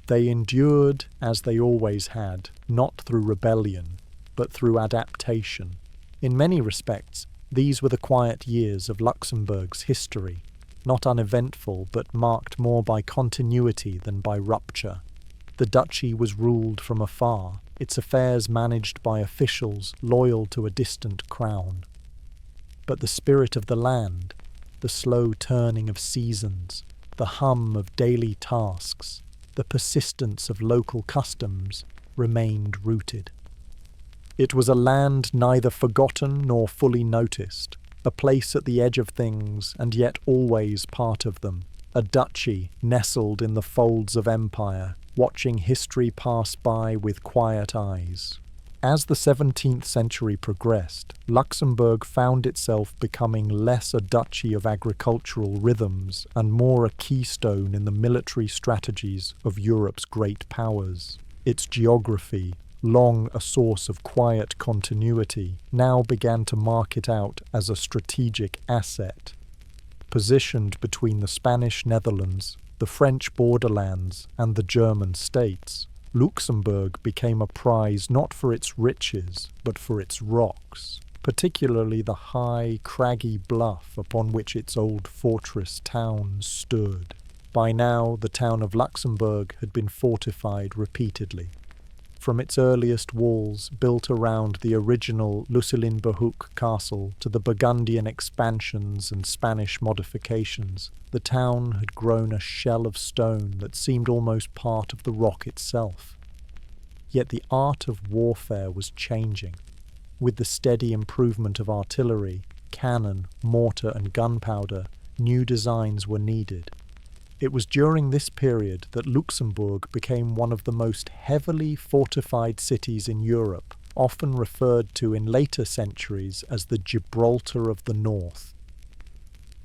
They endured, as they always had, not through rebellion, but through adaptation. In many respects, these were the quiet years of Luxembourg's history, not uneventful, but marked more by continuity than by rupture. The duchy was ruled from afar, its affairs managed by officials loyal to a distant crown. But the spirit of the land, the slow turning of seasons, the hum of daily tasks, the persistence of local customs remained rooted. It was a land neither forgotten nor fully noticed, a place at the edge of things and yet always part of them, a duchy nestled in the folds of empire, watching history pass by with quiet eyes. As the 17th century progressed, Luxembourg found itself becoming less a duchy of agricultural rhythms and more a keystone in the military strategies of Europe's great powers. Its geography, long a source of quiet continuity, now began to mark it out as a strategic asset. Positioned between the Spanish Netherlands, the French borderlands, and the German states, Luxembourg became a prize not for its riches, but for its rocks, particularly the high, craggy bluff upon which its old fortress town stood. By now, the town of Luxembourg had been fortified repeatedly. From its earliest walls, built around the original Lucilin-Behuc castle, to the Burgundian expansions and Spanish modifications, the town had grown a shell of stone that seemed almost part of the rock itself. Yet the art of warfare was changing. With the steady improvement of artillery, cannon, mortar, and gunpowder, new designs were needed. It was during this period that Luxembourg became one of the most heavily fortified cities in Europe, often referred to in later centuries as the Gibraltar of the North.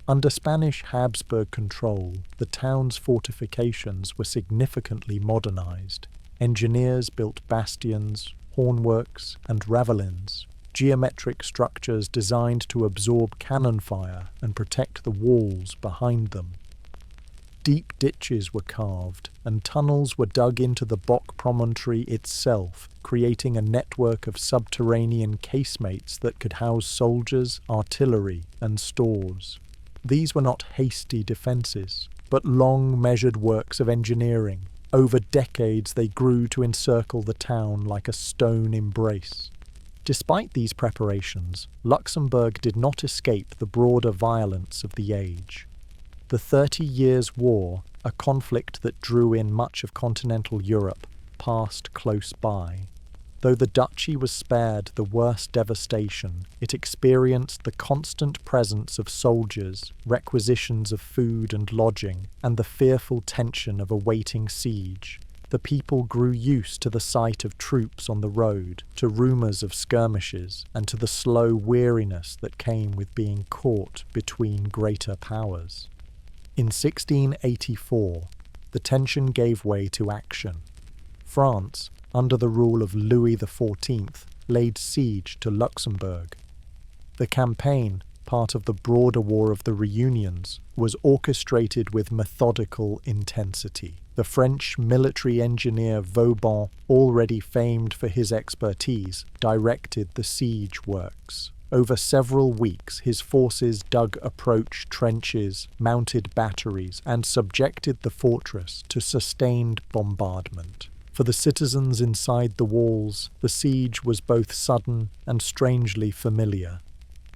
Under Spanish Habsburg control, the town's fortifications were significantly modernized. Engineers built bastions, hornworks, and ravelins, geometric structures designed to absorb cannon fire and protect the walls behind them. Deep ditches were carved, and tunnels were dug into the Bock promontory itself, creating a network of subterranean casemates that could house soldiers, artillery, and stores. These were not hasty defences, but long measured works of engineering. Over decades they grew to encircle the town like a stone embrace. Despite these preparations, Luxembourg did not escape the broader violence of the age. The 30 Years' War, a conflict that drew in much of continental Europe, passed close by. Though the duchy was spared the worst devastation, it experienced the constant presence of soldiers, requisitions of food and lodging, and the fearful tension of awaiting siege. The people grew used to the sight of troops on the road, to rumours of skirmishes, and to the slow weariness that came with being caught between greater powers. In 1684, the tension gave way to action. France, under the rule of Louis XIV, laid siege to Luxembourg. The campaign, part of the broader War of the Reunions, was orchestrated with methodical intensity. The French military engineer Vauban, already famed for his expertise, directed the siege works. Over several weeks, his forces dug approach trenches, mounted batteries, and subjected the fortress to sustained bombardment. For the citizens inside the walls, the siege was both sudden and strangely familiar.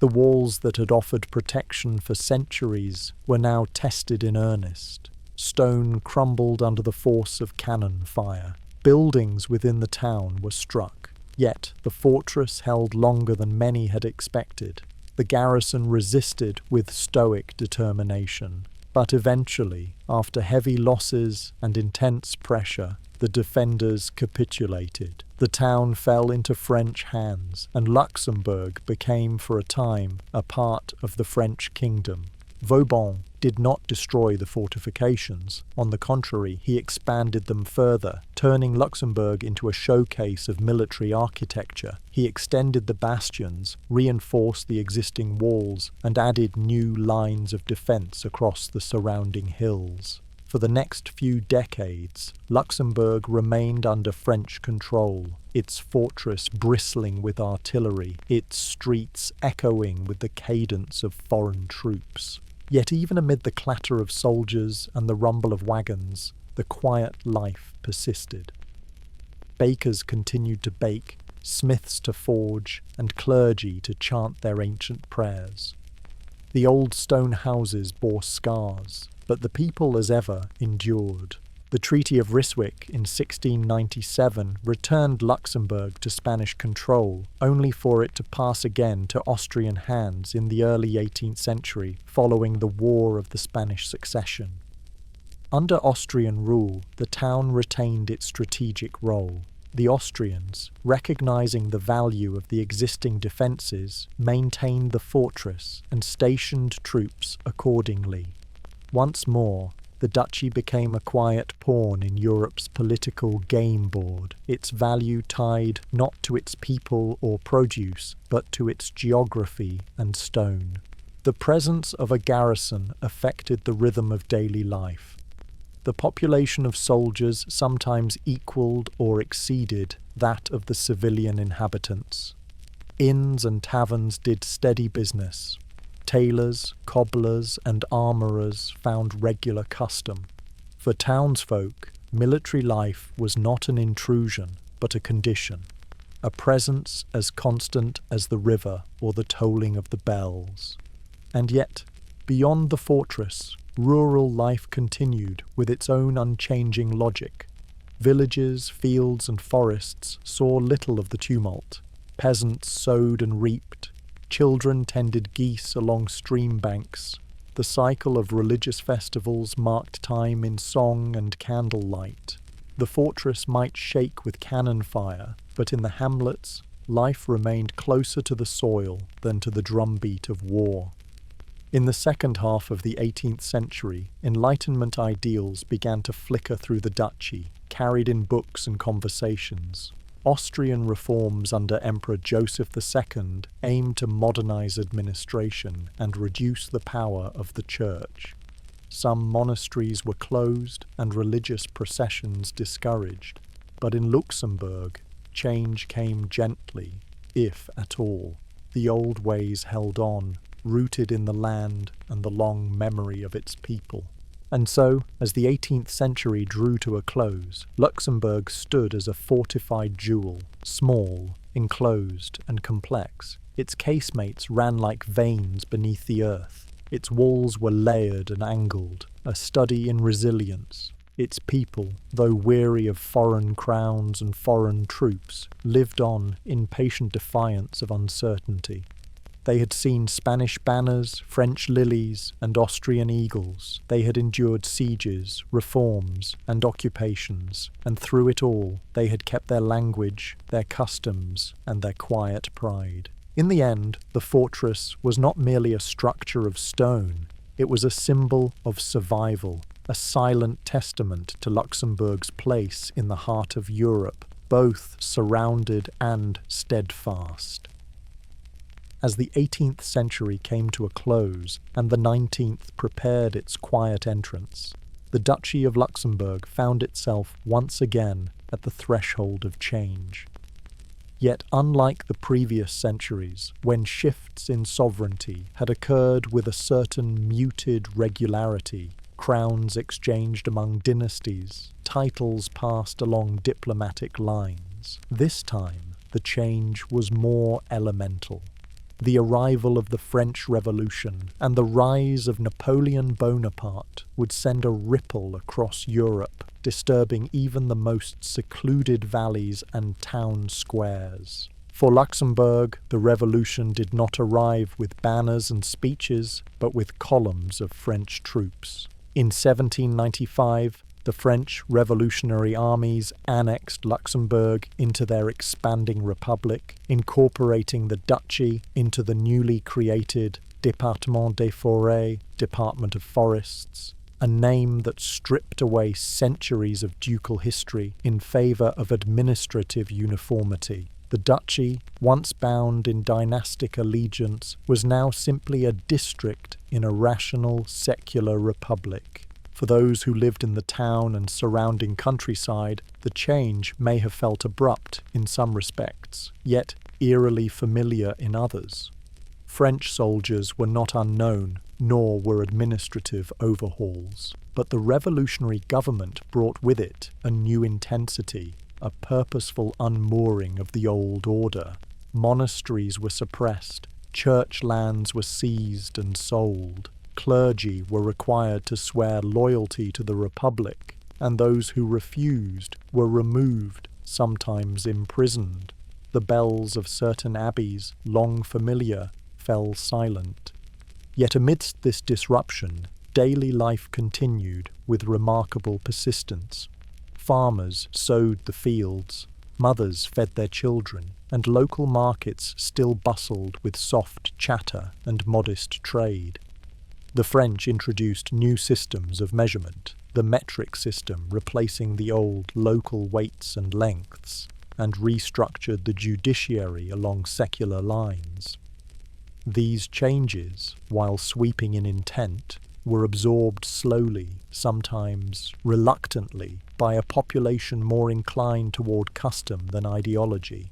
The walls that had offered protection for centuries were now tested in earnest. Stone crumbled under the force of cannon fire. Buildings within the town were struck. Yet the fortress held longer than many had expected. The garrison resisted with stoic determination. But eventually, after heavy losses and intense pressure, the defenders capitulated. The town fell into French hands, and Luxembourg became for a time a part of the French kingdom. Vauban did not destroy the fortifications. On the contrary, he expanded them further, turning Luxembourg into a showcase of military architecture. He extended the bastions, reinforced the existing walls, and added new lines of defense across the surrounding hills. For the next few decades, Luxembourg remained under French control, its fortress bristling with artillery, its streets echoing with the cadence of foreign troops. Yet even amid the clatter of soldiers and the rumble of wagons, the quiet life persisted. Bakers continued to bake, smiths to forge, and clergy to chant their ancient prayers. The old stone houses bore scars, but the people, as ever, endured. The Treaty of Ryswick in 1697 returned Luxembourg to Spanish control, only for it to pass again to Austrian hands in the early 18th century, following the War of the Spanish Succession. Under Austrian rule, the town retained its strategic role. The Austrians, recognizing the value of the existing defences, maintained the fortress and stationed troops accordingly. Once more, the duchy became a quiet pawn in Europe's political game board, its value tied not to its people or produce, but to its geography and stone. The presence of a garrison affected the rhythm of daily life. The population of soldiers sometimes equalled or exceeded that of the civilian inhabitants. Inns and taverns did steady business. Tailors, cobblers, and armourers found regular custom. For townsfolk, military life was not an intrusion, but a condition, a presence as constant as the river or the tolling of the bells. And yet, beyond the fortress, rural life continued with its own unchanging logic. Villages, fields, and forests saw little of the tumult. Peasants sowed and reaped. Children tended geese along stream banks. The cycle of religious festivals marked time in song and candlelight. The fortress might shake with cannon fire, but in the hamlets, life remained closer to the soil than to the drumbeat of war. In the second half of the 18th century, Enlightenment ideals began to flicker through the duchy, carried in books and conversations. Austrian reforms under Emperor Joseph II aimed to modernize administration and reduce the power of the church. Some monasteries were closed and religious processions discouraged, but in Luxembourg, change came gently, if at all. The old ways held on, rooted in the land and the long memory of its people. And so, as the 18th century drew to a close, Luxembourg stood as a fortified jewel, small, enclosed, and complex. Its casemates ran like veins beneath the earth. Its walls were layered and angled, a study in resilience. Its people, though weary of foreign crowns and foreign troops, lived on in patient defiance of uncertainty. They had seen Spanish banners, French lilies, and Austrian eagles. They had endured sieges, reforms, and occupations, and through it all, they had kept their language, their customs, and their quiet pride. In the end, the fortress was not merely a structure of stone, it was a symbol of survival, a silent testament to Luxembourg's place in the heart of Europe, both surrounded and steadfast. As the 18th century came to a close and the 19th prepared its quiet entrance, the Duchy of Luxembourg found itself once again at the threshold of change. Yet unlike the previous centuries, when shifts in sovereignty had occurred with a certain muted regularity, crowns exchanged among dynasties, titles passed along diplomatic lines, this time the change was more elemental. The arrival of the French Revolution and the rise of Napoleon Bonaparte would send a ripple across Europe, disturbing even the most secluded valleys and town squares. For Luxembourg, the revolution did not arrive with banners and speeches, but with columns of French troops. In 1795, the French revolutionary armies annexed Luxembourg into their expanding republic, incorporating the duchy into the newly created Département des Forêts, Department of Forests, a name that stripped away centuries of ducal history in favour of administrative uniformity. The duchy, once bound in dynastic allegiance, was now simply a district in a rational, secular republic. For those who lived in the town and surrounding countryside, the change may have felt abrupt in some respects, yet eerily familiar in others. French soldiers were not unknown, nor were administrative overhauls, but the revolutionary government brought with it a new intensity, a purposeful unmooring of the old order. Monasteries were suppressed, church lands were seized and sold. Clergy were required to swear loyalty to the Republic, and those who refused were removed, sometimes imprisoned. The bells of certain abbeys, long familiar, fell silent. Yet amidst this disruption, daily life continued with remarkable persistence. Farmers sowed the fields, mothers fed their children, and local markets still bustled with soft chatter and modest trade. The French introduced new systems of measurement, the metric system replacing the old local weights and lengths, and restructured the judiciary along secular lines. These changes, while sweeping in intent, were absorbed slowly, sometimes reluctantly, by a population more inclined toward custom than ideology.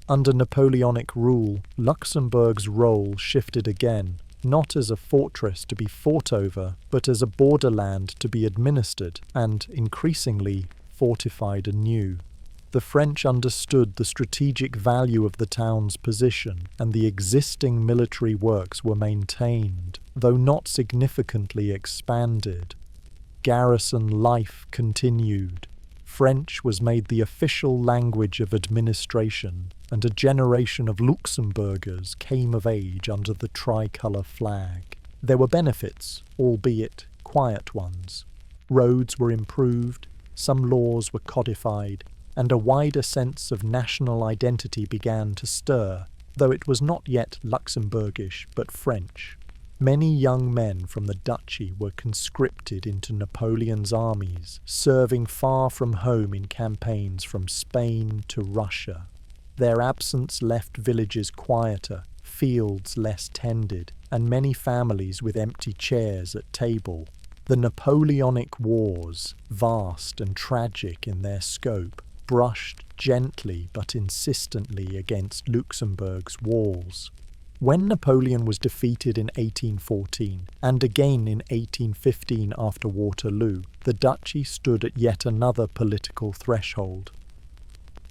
Under Napoleonic rule, Luxembourg's role shifted again, not as a fortress to be fought over, but as a borderland to be administered and, increasingly, fortified anew. The French understood the strategic value of the town's position, and the existing military works were maintained, though not significantly expanded. Garrison life continued. French was made the official language of administration, and a generation of Luxembourgers came of age under the tricolour flag. There were benefits, albeit quiet ones. Roads were improved, some laws were codified, and a wider sense of national identity began to stir, though it was not yet Luxembourgish but French. Many young men from the duchy were conscripted into Napoleon's armies, serving far from home in campaigns from Spain to Russia. Their absence left villages quieter, fields less tended, and many families with empty chairs at table. The Napoleonic Wars, vast and tragic in their scope, brushed gently but insistently against Luxembourg's walls. When Napoleon was defeated in 1814, and again in 1815 after Waterloo, the duchy stood at yet another political threshold.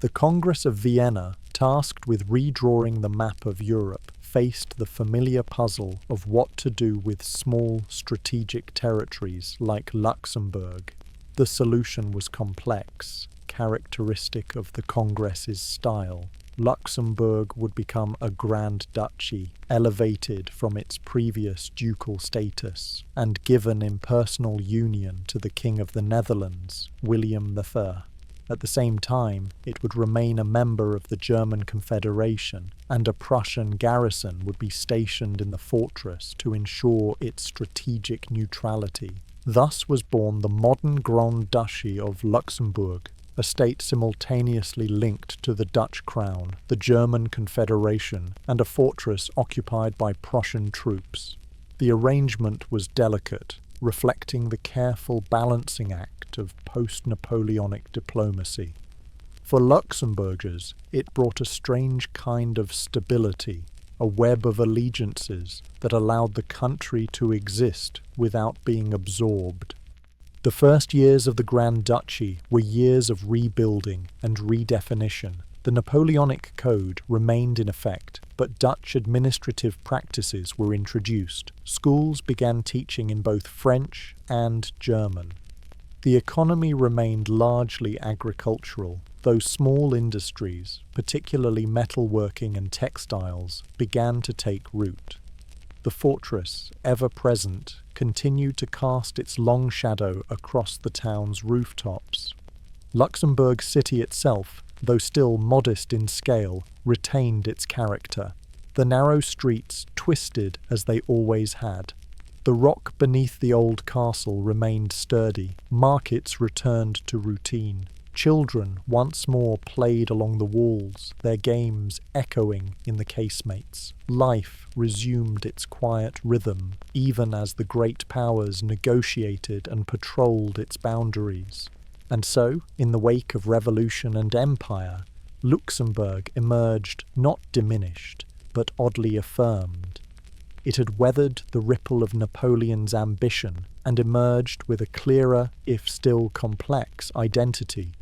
The Congress of Vienna, tasked with redrawing the map of Europe, faced the familiar puzzle of what to do with small strategic territories like Luxembourg. The solution was complex, characteristic of the Congress's style. Luxembourg would become a Grand Duchy, elevated from its previous ducal status and given impersonal union to the King of the Netherlands, William III. At the same time, it would remain a member of the German Confederation, and a Prussian garrison would be stationed in the fortress to ensure its strategic neutrality. Thus was born the modern Grand Duchy of Luxembourg, a state simultaneously linked to the Dutch crown, the German Confederation, and a fortress occupied by Prussian troops. The arrangement was delicate, reflecting the careful balancing act of post-Napoleonic diplomacy. For Luxembourgers, it brought a strange kind of stability, a web of allegiances that allowed the country to exist without being absorbed. The first years of the Grand Duchy were years of rebuilding and redefinition. The Napoleonic Code remained in effect, but Dutch administrative practices were introduced. Schools began teaching in both French and German. The economy remained largely agricultural, though small industries, particularly metalworking and textiles, began to take root. The fortress, ever present, continued to cast its long shadow across the town's rooftops. Luxembourg City itself, though still modest in scale, retained its character. The narrow streets twisted as they always had. The rock beneath the old castle remained sturdy. Markets returned to routine. Children once more played along the walls, their games echoing in the casemates. Life resumed its quiet rhythm, even as the great powers negotiated and patrolled its boundaries. And so, in the wake of revolution and empire, Luxembourg emerged not diminished, but oddly affirmed. It had weathered the ripple of Napoleon's ambition and emerged with a clearer, if still complex, identity.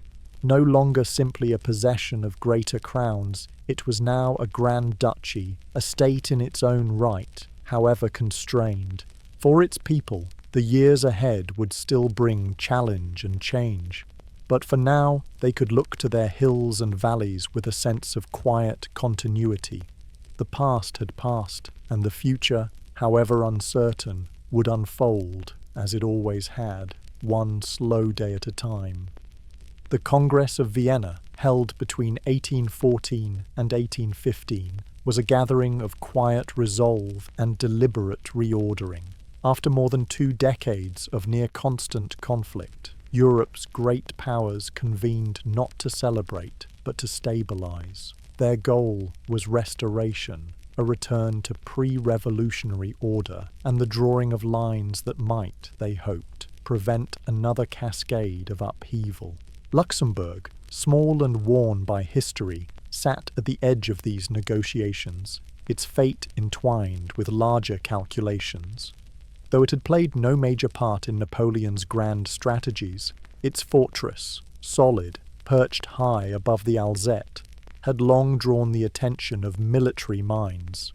No longer simply a possession of greater crowns, it was now a Grand Duchy, a state in its own right, however constrained. For its people, the years ahead would still bring challenge and change. But for now, they could look to their hills and valleys with a sense of quiet continuity. The past had passed, and the future, however uncertain, would unfold, as it always had, one slow day at a time. The Congress of Vienna, held between 1814 and 1815, was a gathering of quiet resolve and deliberate reordering. After more than 2 decades of near-constant conflict, Europe's great powers convened not to celebrate, but to stabilize. Their goal was restoration, a return to pre-revolutionary order, and the drawing of lines that might, they hoped, prevent another cascade of upheaval. Luxembourg, small and worn by history, sat at the edge of these negotiations, its fate entwined with larger calculations. Though it had played no major part in Napoleon's grand strategies, its fortress, solid, perched high above the Alzette, had long drawn the attention of military minds.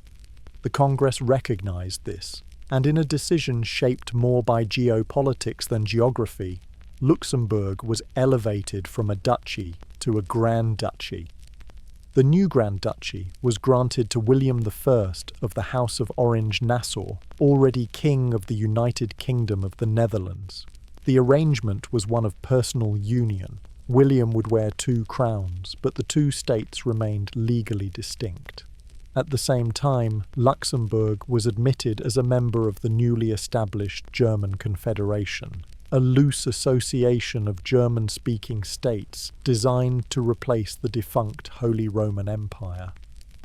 The Congress recognized this, and in a decision shaped more by geopolitics than geography, Luxembourg was elevated from a duchy to a Grand Duchy. The new Grand Duchy was granted to William I of the House of Orange-Nassau, already King of the United Kingdom of the Netherlands. The arrangement was one of personal union. William would wear 2 crowns, but the 2 states remained legally distinct. At the same time, Luxembourg was admitted as a member of the newly established German Confederation, a loose association of German-speaking states designed to replace the defunct Holy Roman Empire.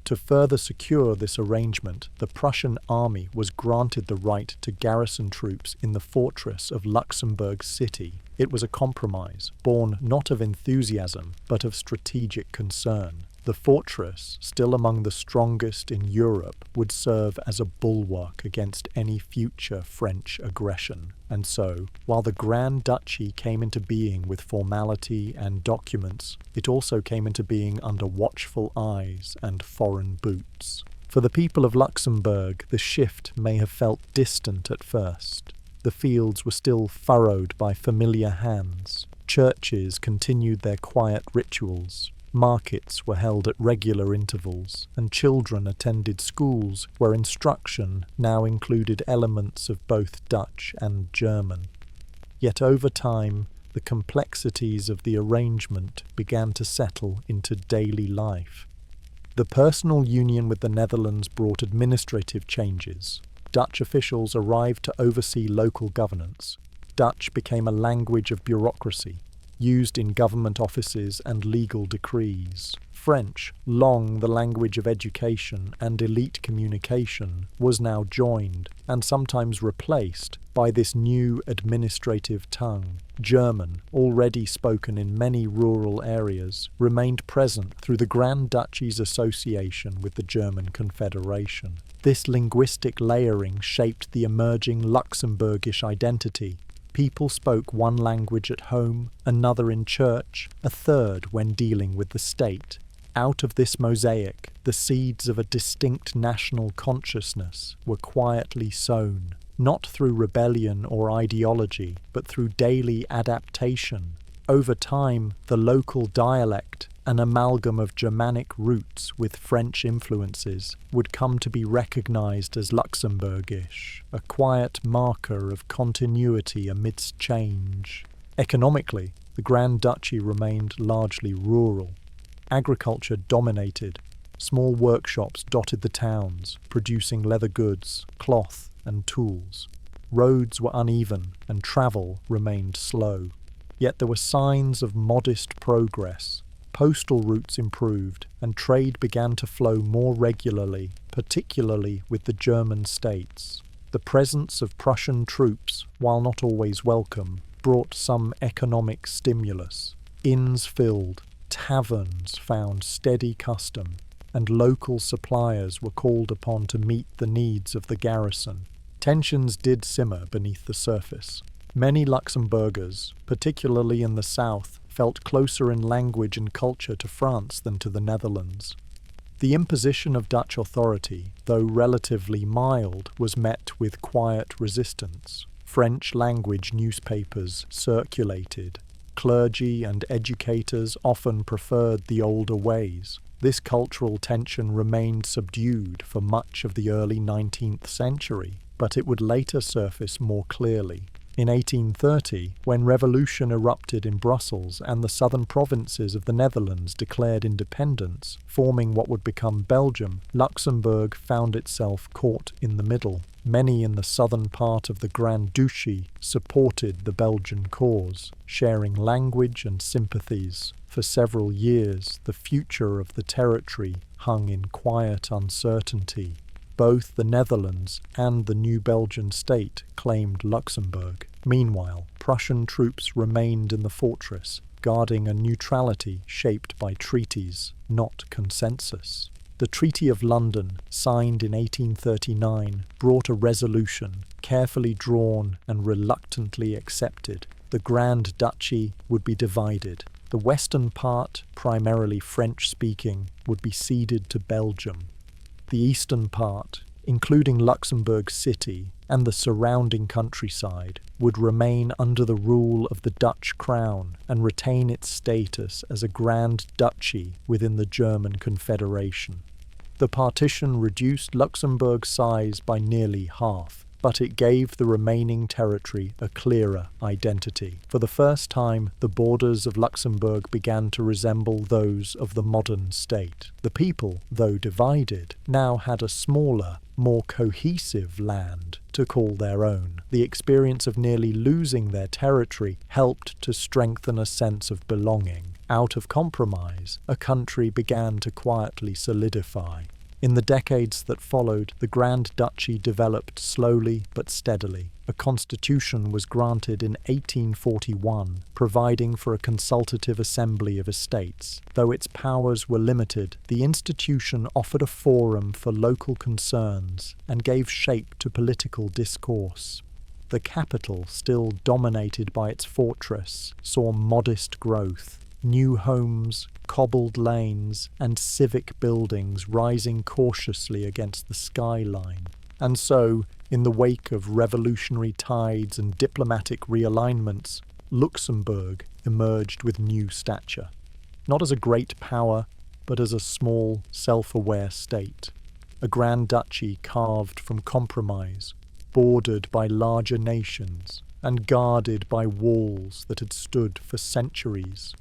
To further secure this arrangement, the Prussian army was granted the right to garrison troops in the fortress of Luxembourg City. It was a compromise, born not of enthusiasm, but of strategic concern. The fortress, still among the strongest in Europe, would serve as a bulwark against any future French aggression. And so, while the Grand Duchy came into being with formality and documents, it also came into being under watchful eyes and foreign boots. For the people of Luxembourg, the shift may have felt distant at first. The fields were still furrowed by familiar hands. Churches continued their quiet rituals. Markets were held at regular intervals, and children attended schools where instruction now included elements of both Dutch and German. Yet over time, the complexities of the arrangement began to settle into daily life. The personal union with the Netherlands brought administrative changes. Dutch officials arrived to oversee local governance. Dutch became a language of bureaucracy, used in government offices and legal decrees. French, long the language of education and elite communication, was now joined, and sometimes replaced, by this new administrative tongue. German, already spoken in many rural areas, remained present through the Grand Duchy's association with the German Confederation. This linguistic layering shaped the emerging Luxembourgish identity. People spoke one language at home, another in church, a third when dealing with the state. Out of this mosaic, the seeds of a distinct national consciousness were quietly sown, not through rebellion or ideology, but through daily adaptation. Over time, the local dialect, an amalgam of Germanic roots with French influences, would come to be recognized as Luxembourgish, a quiet marker of continuity amidst change. Economically, the Grand Duchy remained largely rural. Agriculture dominated. Small workshops dotted the towns, producing leather goods, cloth, and tools. Roads were uneven, and travel remained slow. Yet there were signs of modest progress. Postal routes improved, and trade began to flow more regularly, particularly with the German states. The presence of Prussian troops, while not always welcome, brought some economic stimulus. Inns filled, taverns found steady custom, and local suppliers were called upon to meet the needs of the garrison. Tensions did simmer beneath the surface. Many Luxembourgers, particularly in the south, felt closer in language and culture to France than to the Netherlands. The imposition of Dutch authority, though relatively mild, was met with quiet resistance. French language newspapers circulated. Clergy and educators often preferred the older ways. This cultural tension remained subdued for much of the early 19th century, but it would later surface more clearly. In 1830, when revolution erupted in Brussels and the southern provinces of the Netherlands declared independence, forming what would become Belgium, Luxembourg found itself caught in the middle. Many in the southern part of the Grand Duchy supported the Belgian cause, sharing language and sympathies. For several years, the future of the territory hung in quiet uncertainty. Both the Netherlands and the new Belgian state claimed Luxembourg. Meanwhile, Prussian troops remained in the fortress, guarding a neutrality shaped by treaties, not consensus. The Treaty of London, signed in 1839, brought a resolution, carefully drawn and reluctantly accepted. The Grand Duchy would be divided. The western part, primarily French-speaking, would be ceded to Belgium. The eastern part, including Luxembourg City and the surrounding countryside, would remain under the rule of the Dutch crown and retain its status as a Grand Duchy within the German Confederation. The partition reduced Luxembourg's size by nearly half, but it gave the remaining territory a clearer identity. For the first time, the borders of Luxembourg began to resemble those of the modern state. The people, though divided, now had a smaller, more cohesive land to call their own. The experience of nearly losing their territory helped to strengthen a sense of belonging. Out of compromise, a country began to quietly solidify. In the decades that followed, the Grand Duchy developed slowly but steadily. A constitution was granted in 1841, providing for a consultative assembly of estates. Though its powers were limited, the institution offered a forum for local concerns and gave shape to political discourse. The capital, still dominated by its fortress, saw modest growth. New homes, cobbled lanes, and civic buildings rising cautiously against the skyline. And so, in the wake of revolutionary tides and diplomatic realignments, Luxembourg emerged with new stature. not as a great power, but as a small, self-aware state. A grand duchy carved from compromise, bordered by larger nations, and guarded by walls that had stood for centuries.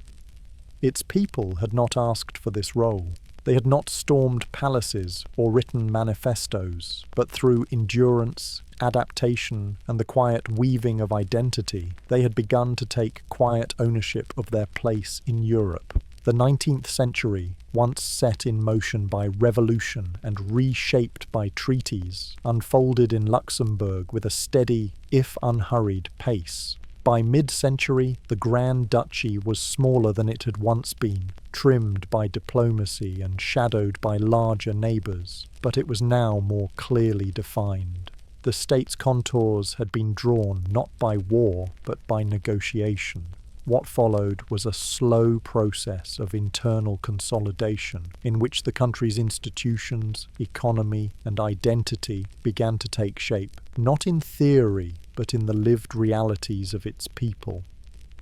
Its people had not asked for this role. They had not stormed palaces or written manifestos, but through endurance, adaptation, and the quiet weaving of identity, they had begun to take quiet ownership of their place in Europe. The 19th century, once set in motion by revolution and reshaped by treaties, unfolded in Luxembourg with a steady, if unhurried, pace. By mid-century, the Grand Duchy was smaller than it had once been, trimmed by diplomacy and shadowed by larger neighbours, but it was now more clearly defined. The state's contours had been drawn not by war, but by negotiation. What followed was a slow process of internal consolidation in which the country's institutions, economy, and identity began to take shape, not in theory, but in the lived realities of its people.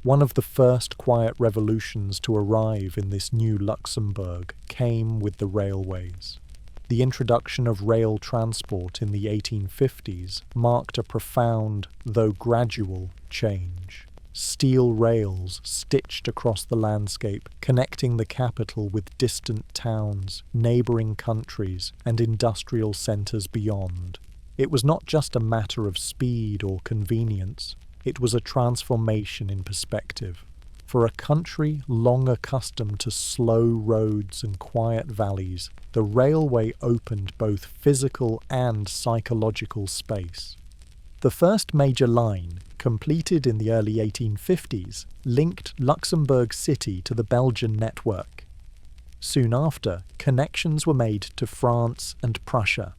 One of the first quiet revolutions to arrive in this new Luxembourg came with the railways. The introduction of rail transport in the 1850s marked a profound, though gradual, change. Steel rails stitched across the landscape, connecting the capital with distant towns, neighbouring countries, and industrial centres beyond. It was not just a matter of speed or convenience, it was a transformation in perspective. For a country long accustomed to slow roads and quiet valleys, the railway opened both physical and psychological space. The first major line, completed in the early 1850s, linked Luxembourg City to the Belgian network. Soon after, connections were made to France and Prussia.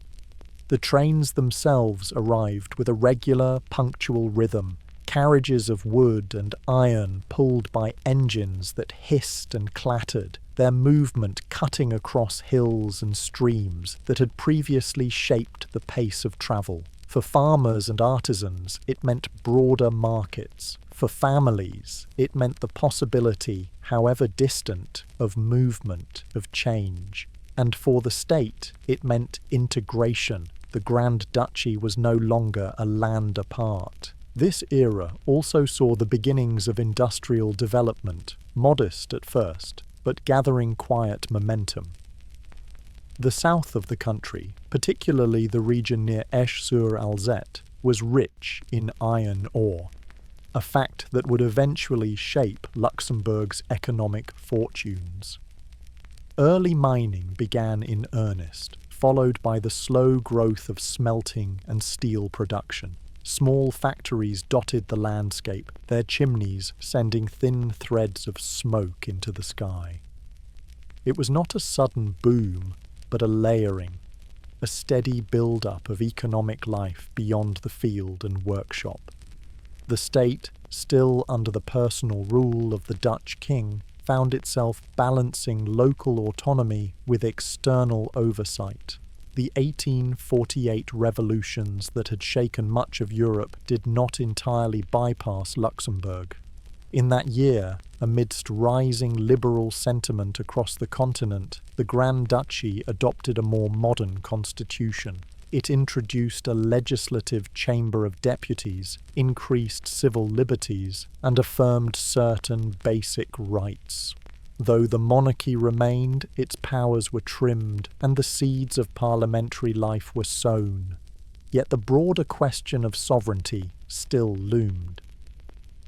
The trains themselves arrived with a regular, punctual rhythm, carriages of wood and iron pulled by engines that hissed and clattered, their movement cutting across hills and streams that had previously shaped the pace of travel. For farmers and artisans, it meant broader markets. For families, it meant the possibility, however distant, of movement, of change. And for the state, it meant integration. The Grand Duchy was no longer a land apart. This era also saw the beginnings of industrial development, modest at first, but gathering quiet momentum. The south of the country, particularly the region near Esch-sur-Alzette, was rich in iron ore, a fact that would eventually shape Luxembourg's economic fortunes. Early mining began in earnest, followed by the slow growth of smelting and steel production. Small factories dotted the landscape, their chimneys sending thin threads of smoke into the sky. It was not a sudden boom, but a layering, a steady build-up of economic life beyond the field and workshop. The state, still under the personal rule of the Dutch king, found itself balancing local autonomy with external oversight. The 1848 revolutions that had shaken much of Europe did not entirely bypass Luxembourg. In that year, amidst rising liberal sentiment across the continent, the Grand Duchy adopted a more modern constitution. It introduced a legislative chamber of deputies, increased civil liberties, and affirmed certain basic rights. Though the monarchy remained, its powers were trimmed, and the seeds of parliamentary life were sown. Yet the broader question of sovereignty still loomed.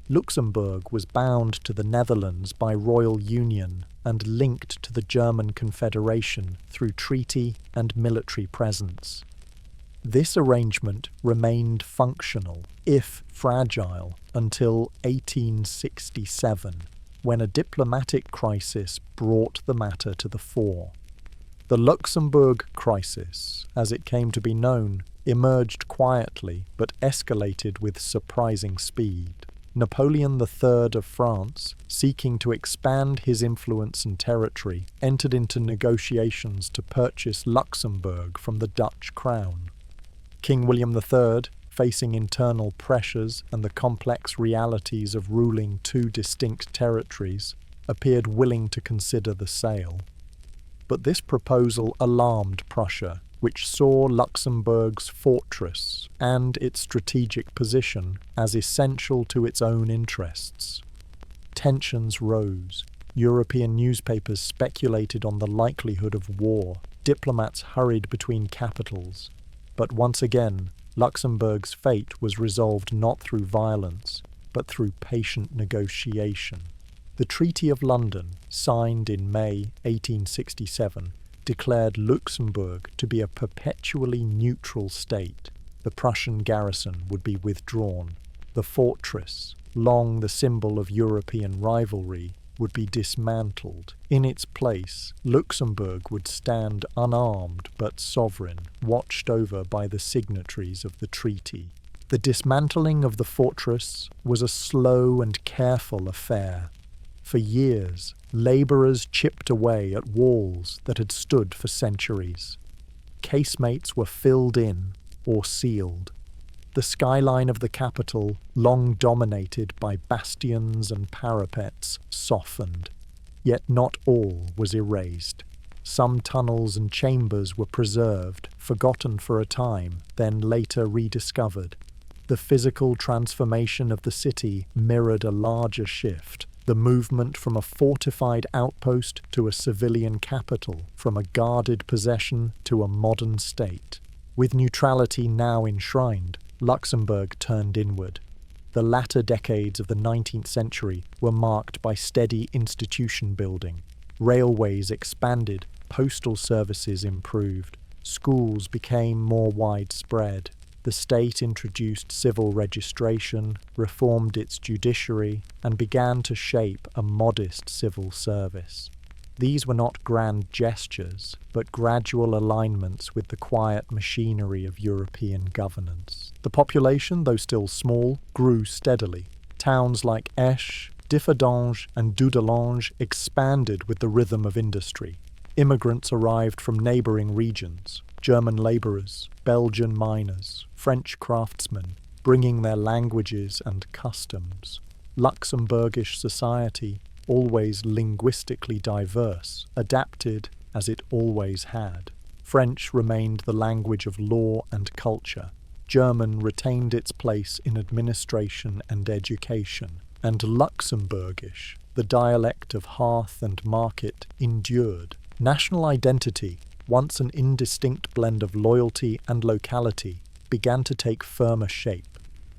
Luxembourg was bound to the Netherlands by royal union and linked to the German Confederation through treaty and military presence. This arrangement remained functional, if fragile, until 1867, when a diplomatic crisis brought the matter to the fore. The Luxembourg crisis, as it came to be known, emerged quietly but escalated with surprising speed. Napoleon III of France, seeking to expand his influence and territory, entered into negotiations to purchase Luxembourg from the Dutch crown. King William III, facing internal pressures and the complex realities of ruling two distinct territories, appeared willing to consider the sale. But this proposal alarmed Prussia, which saw Luxembourg's fortress and its strategic position as essential to its own interests. Tensions rose. European newspapers speculated on the likelihood of war. Diplomats hurried between capitals. But once again, Luxembourg's fate was resolved not through violence, but through patient negotiation. The Treaty of London, signed in May 1867, declared Luxembourg to be a perpetually neutral state. The Prussian garrison would be withdrawn. The fortress, long the symbol of European rivalry, would be dismantled. In its place, Luxembourg would stand unarmed but sovereign, watched over by the signatories of the treaty. The dismantling of the fortress was a slow and careful affair. For years, labourers chipped away at walls that had stood for centuries. Casemates were filled in or sealed. The skyline of the capital, long dominated by bastions and parapets, softened. Yet not all was erased. Some tunnels and chambers were preserved, forgotten for a time, then later rediscovered. The physical transformation of the city mirrored a larger shift. The movement from a fortified outpost to a civilian capital, from a guarded possession to a modern state. With neutrality now enshrined, Luxembourg turned inward. The latter decades of the 19th century were marked by steady institution building. Railways expanded, postal services improved, schools became more widespread. The state introduced civil registration, reformed its judiciary, and began to shape a modest civil service. These were not grand gestures, but gradual alignments with the quiet machinery of European governance. The population, though still small, grew steadily. Towns like Esch, Differdange, and Dudelange expanded with the rhythm of industry. Immigrants arrived from neighbouring regions, German labourers, Belgian miners, French craftsmen, bringing their languages and customs. Luxembourgish society, always linguistically diverse, adapted as it always had. French remained the language of law and culture. German retained its place in administration and education. And Luxembourgish, the dialect of hearth and market, endured. National identity, once an indistinct blend of loyalty and locality, began to take firmer shape.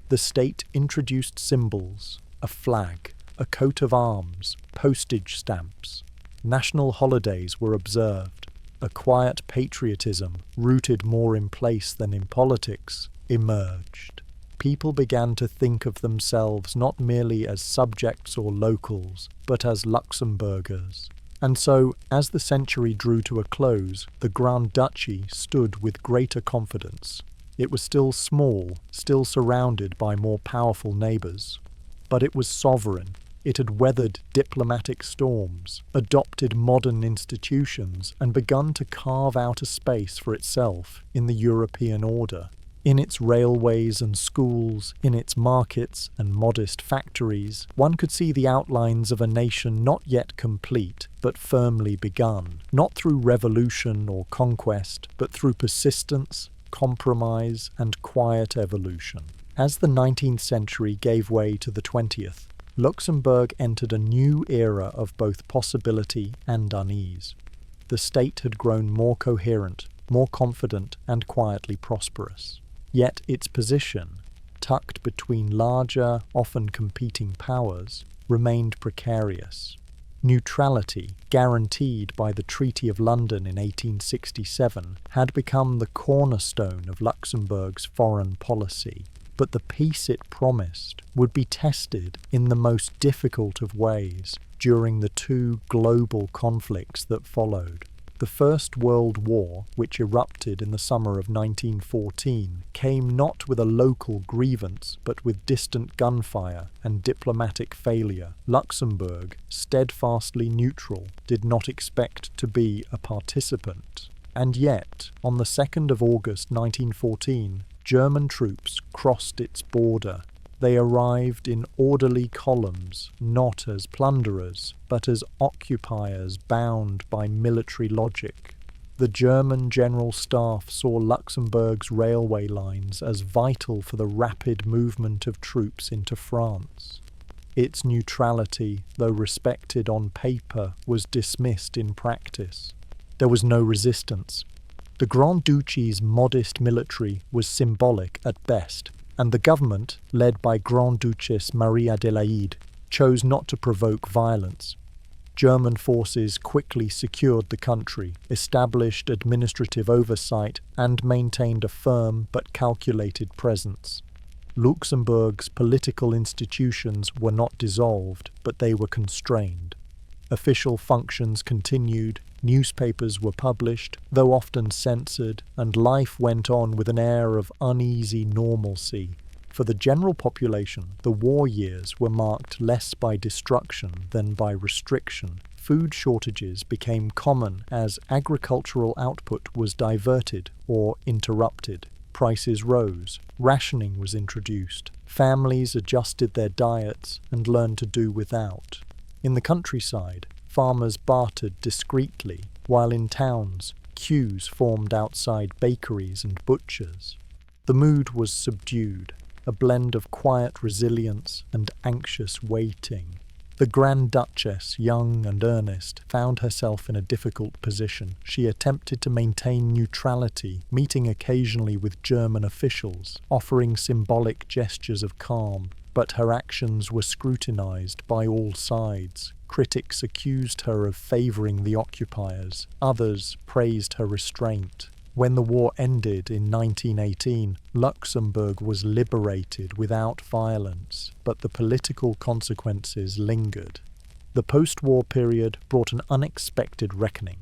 The state introduced symbols, a flag, a coat of arms, postage stamps. National holidays were observed. A quiet patriotism, rooted more in place than in politics, emerged. People began to think of themselves not merely as subjects or locals, but as Luxembourgers. And so, as the century drew to a close, the Grand Duchy stood with greater confidence. It was still small, still surrounded by more powerful neighbours. But it was sovereign. It had weathered diplomatic storms, adopted modern institutions, and begun to carve out a space for itself in the European order. In its railways and schools, in its markets and modest factories, one could see the outlines of a nation not yet complete, but firmly begun, not through revolution or conquest, but through persistence, compromise, and quiet evolution. As the 19th century gave way to the 20th, Luxembourg entered a new era of both possibility and unease. The state had grown more coherent, more confident, and quietly prosperous. Yet its position, tucked between larger, often competing powers, remained precarious. Neutrality, guaranteed by the Treaty of London in 1867, had become the cornerstone of Luxembourg's foreign policy. But the peace it promised would be tested in the most difficult of ways during the two global conflicts that followed. The First World War, which erupted in the summer of 1914, came not with a local grievance, but with distant gunfire and diplomatic failure. Luxembourg, steadfastly neutral, did not expect to be a participant. And yet, on the 2nd of August 1914, German troops crossed its border. they arrived in orderly columns, not as plunderers, but as occupiers bound by military logic. The German General Staff saw Luxembourg's railway lines as vital for the rapid movement of troops into France. Its neutrality, though respected on paper, was dismissed in practice. There was no resistance. The Grand Duchy's modest military was symbolic at best, and the government, led by Grand Duchess Marie Adélaïde, chose not to provoke violence. German forces quickly secured the country, established administrative oversight, and maintained a firm but calculated presence. Luxembourg's political institutions were not dissolved, but they were constrained. Official functions continued, newspapers were published, though often censored, and life went on with an air of uneasy normalcy. For the general population, the war years were marked less by destruction than by restriction. Food shortages became common as agricultural output was diverted or interrupted. Prices rose, rationing was introduced, families adjusted their diets and learned to do without. In the countryside, farmers bartered discreetly, while in towns, queues formed outside bakeries and butchers. The mood was subdued, a blend of quiet resilience and anxious waiting. The Grand Duchess, young and earnest, found herself in a difficult position. She attempted to maintain neutrality, meeting occasionally with German officials, offering symbolic gestures of calm, but her actions were scrutinized by all sides. Critics accused her of favoring the occupiers. Others praised her restraint. When the war ended in 1918, Luxembourg was liberated without violence, but the political consequences lingered. The post-war period brought an unexpected reckoning.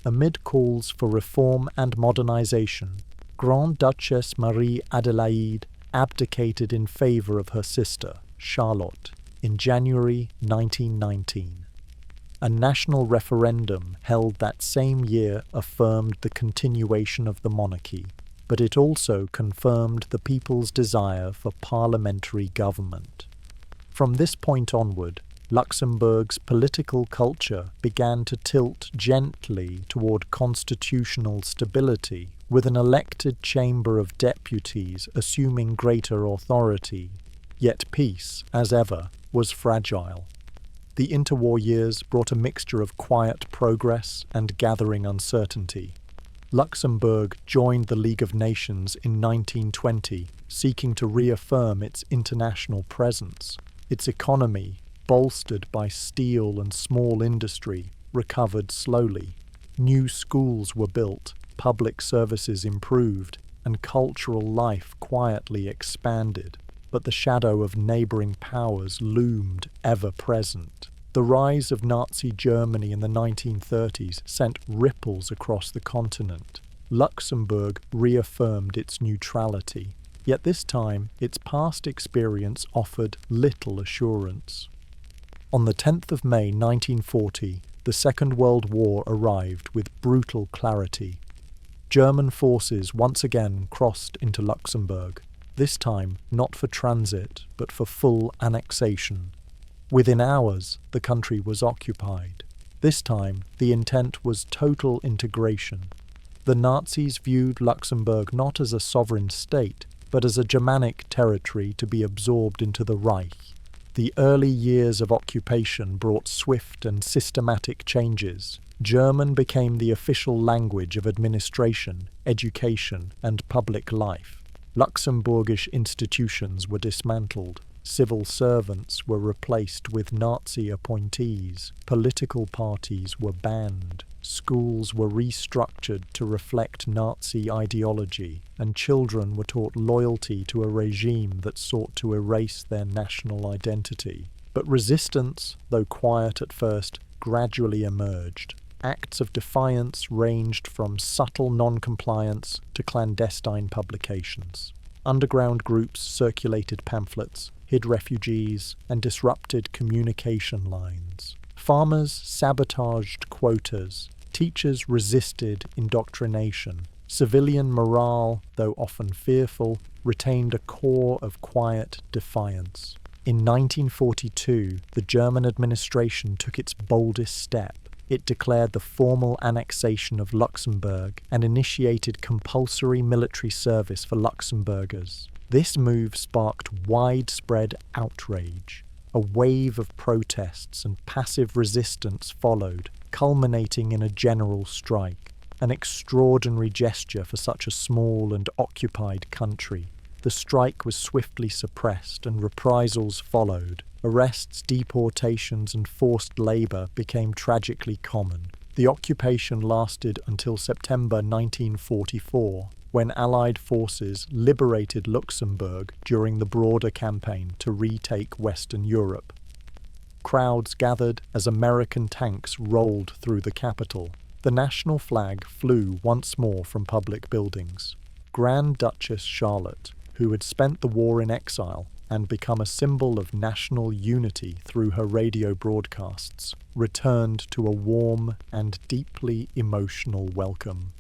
Amid calls for reform and modernization, Grand Duchess Marie Adélaïde abdicated in favor of her sister, Charlotte, in January 1919. A national referendum held that same year affirmed the continuation of the monarchy, but it also confirmed the people's desire for parliamentary government. From this point onward, Luxembourg's political culture began to tilt gently toward constitutional stability, with an elected Chamber of Deputies assuming greater authority. Yet peace, as ever, was fragile. The interwar years brought a mixture of quiet progress and gathering uncertainty. Luxembourg joined the League of Nations in 1920, seeking to reaffirm its international presence. Its economy, bolstered by steel and small industry, recovered slowly. New schools were built, public services improved, and cultural life quietly expanded. But the shadow of neighboring powers loomed ever-present. The rise of Nazi Germany in the 1930s sent ripples across the continent. Luxembourg reaffirmed its neutrality, yet this time its past experience offered little assurance. On the 10th of May 1940, the Second World War arrived with brutal clarity. German forces once again crossed into Luxembourg, this time not for transit, but for full annexation. Within hours, the country was occupied. This time, the intent was total integration. The Nazis viewed Luxembourg not as a sovereign state, but as a Germanic territory to be absorbed into the Reich. The early years of occupation brought swift and systematic changes. German became the official language of administration, education, and public life. Luxembourgish institutions were dismantled. Civil servants were replaced with Nazi appointees. Political parties were banned. Schools were restructured to reflect Nazi ideology, and children were taught loyalty to a regime that sought to erase their national identity. But resistance, though quiet at first, gradually emerged. Acts of defiance ranged from subtle non-compliance to clandestine publications. Underground groups circulated pamphlets, hid refugees, and disrupted communication lines. Farmers sabotaged quotas. Teachers resisted indoctrination. Civilian morale, though often fearful, retained a core of quiet defiance. In 1942, the German administration took its boldest step. It declared the formal annexation of Luxembourg and initiated compulsory military service for Luxembourgers. This move sparked widespread outrage. A wave of protests and passive resistance followed, culminating in a general strike, an extraordinary gesture for such a small and occupied country. The strike was swiftly suppressed and reprisals followed. Arrests, deportations, and forced labour became tragically common. The occupation lasted until September 1944, when Allied forces liberated Luxembourg during the broader campaign to retake Western Europe. Crowds gathered as American tanks rolled through the capital. The national flag flew once more from public buildings. Grand Duchess Charlotte, who had spent the war in exile and become a symbol of national unity through her radio broadcasts, returned to a warm and deeply emotional welcome.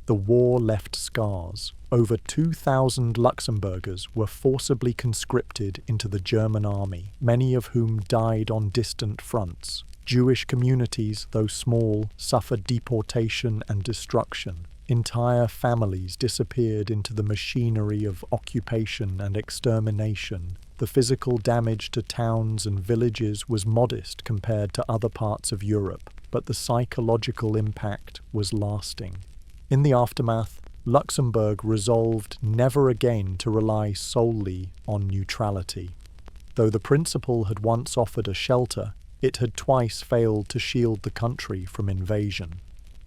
The war left scars. Over 2,000 Luxembourgers were forcibly conscripted into the German army, many of whom died on distant fronts. Jewish communities, though small, suffered deportation and destruction. Entire families disappeared into the machinery of occupation and extermination. The physical damage to towns and villages was modest compared to other parts of Europe, but the psychological impact was lasting. In the aftermath, Luxembourg resolved never again to rely solely on neutrality. Though the principle had once offered a shelter, it had twice failed to shield the country from invasion.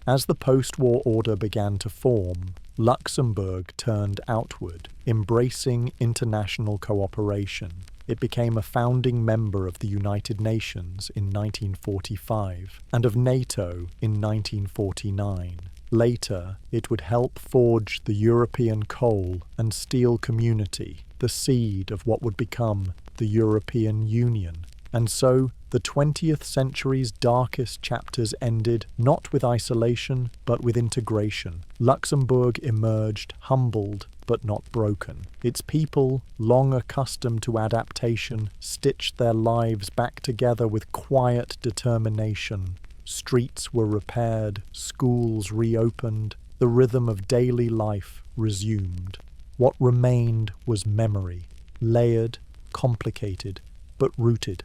As the post-war order began to form, Luxembourg turned outward, embracing international cooperation. It became a founding member of the United Nations in 1945 and of NATO in 1949. Later, it would help forge the European coal and steel community, the seed of what would become the European Union. And so, the 20th century's darkest chapters ended not with isolation, but with integration. Luxembourg emerged humbled, but not broken. Its people, long accustomed to adaptation, stitched their lives back together with quiet determination. Streets were repaired, schools reopened, the rhythm of daily life resumed. What remained was memory, layered, complicated, but rooted.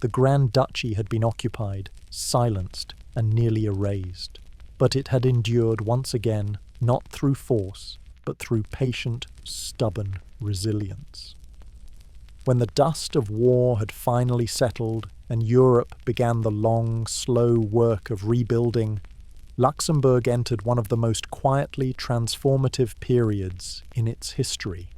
The Grand Duchy had been occupied, silenced, and nearly erased. But it had endured once again, not through force, but through patient, stubborn resilience. When the dust of war had finally settled and Europe began the long, slow work of rebuilding, Luxembourg entered one of the most quietly transformative periods in its history.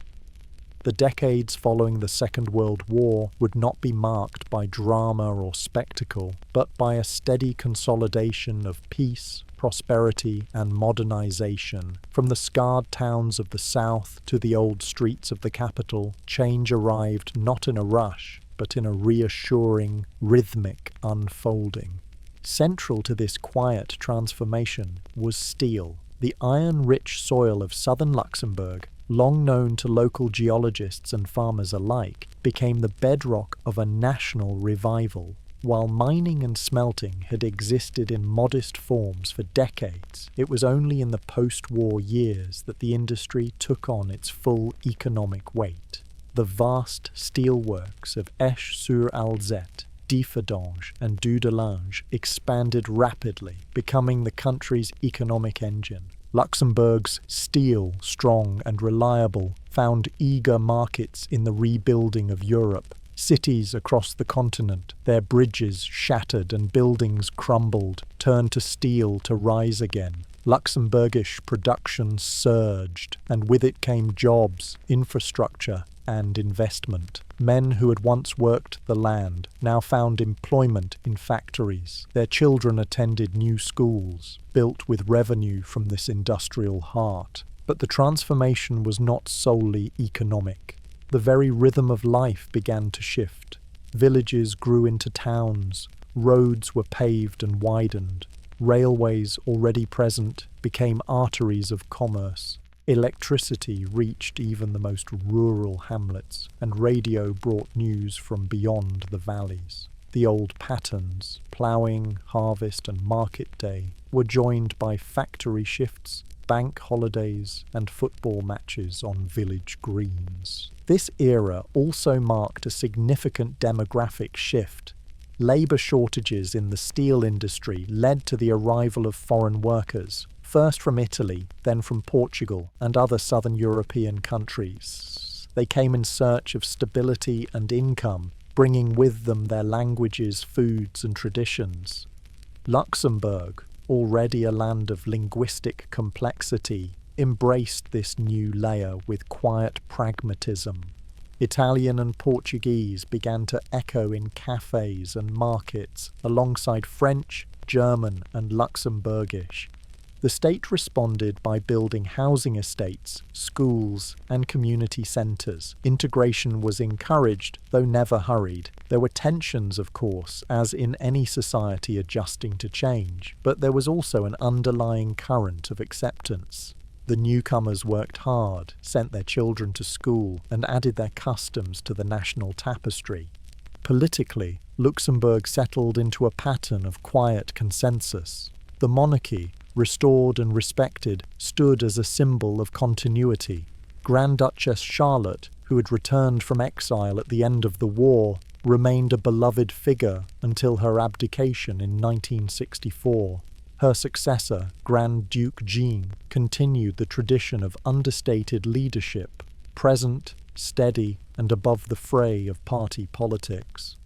The decades following the Second World War would not be marked by drama or spectacle, but by a steady consolidation of peace, prosperity, and modernization. From the scarred towns of the south to the old streets of the capital, change arrived not in a rush, but in a reassuring, rhythmic unfolding. Central to this quiet transformation was steel. The iron-rich soil of southern Luxembourg, long known to local geologists and farmers alike, became the bedrock of a national revival. While mining and smelting had existed in modest forms for decades, it was only in the post-war years that the industry took on its full economic weight. The vast steelworks of Esch-sur-Alzette, Differdange and Dudelange expanded rapidly, becoming the country's economic engine. Luxembourg's steel, strong and reliable, found eager markets in the rebuilding of Europe. Cities across the continent, their bridges shattered and buildings crumbled, turned to steel to rise again. Luxembourgish production surged, and with it came jobs, infrastructure, and investment. Men who had once worked the land now found employment in factories. Their children attended new schools, built with revenue from this industrial heart. But the transformation was not solely economic. The very rhythm of life began to shift. Villages grew into towns, roads were paved and widened, railways already present became arteries of commerce. Electricity reached even the most rural hamlets, and radio brought news from beyond the valleys. The old patterns, ploughing, harvest, and market day, were joined by factory shifts, bank holidays, and football matches on village greens. This era also marked a significant demographic shift. Labour shortages in the steel industry led to the arrival of foreign workers, first from Italy, then from Portugal and other southern European countries. They came in search of stability and income, bringing with them their languages, foods, and traditions. Luxembourg, already a land of linguistic complexity, embraced this new layer with quiet pragmatism. Italian and Portuguese began to echo in cafes and markets alongside French, German, and Luxembourgish. The state responded by building housing estates, schools, and community centres. Integration was encouraged, though never hurried. There were tensions, of course, as in any society adjusting to change, but there was also an underlying current of acceptance. The newcomers worked hard, sent their children to school, and added their customs to the national tapestry. Politically, Luxembourg settled into a pattern of quiet consensus. The monarchy, restored and respected, stood as a symbol of continuity. Grand Duchess Charlotte, who had returned from exile at the end of the war, remained a beloved figure until her abdication in 1964. Her successor, Grand Duke Jean, continued the tradition of understated leadership, present, steady, and above the fray of party politics.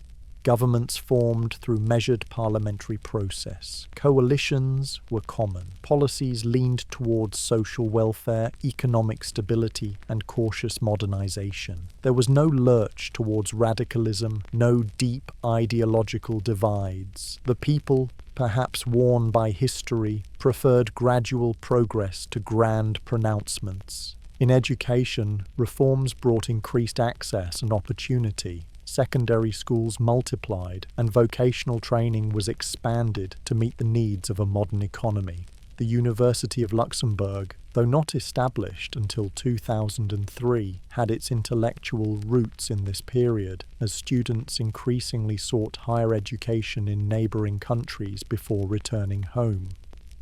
Governments formed through measured parliamentary process. Coalitions were common. Policies leaned towards social welfare, economic stability, and cautious modernization. There was no lurch towards radicalism, no deep ideological divides. The people, perhaps worn by history, preferred gradual progress to grand pronouncements. In education, reforms brought increased access and opportunity. Secondary schools multiplied, and vocational training was expanded to meet the needs of a modern economy. The University of Luxembourg, though not established until 2003, had its intellectual roots in this period, as students increasingly sought higher education in neighbouring countries before returning home.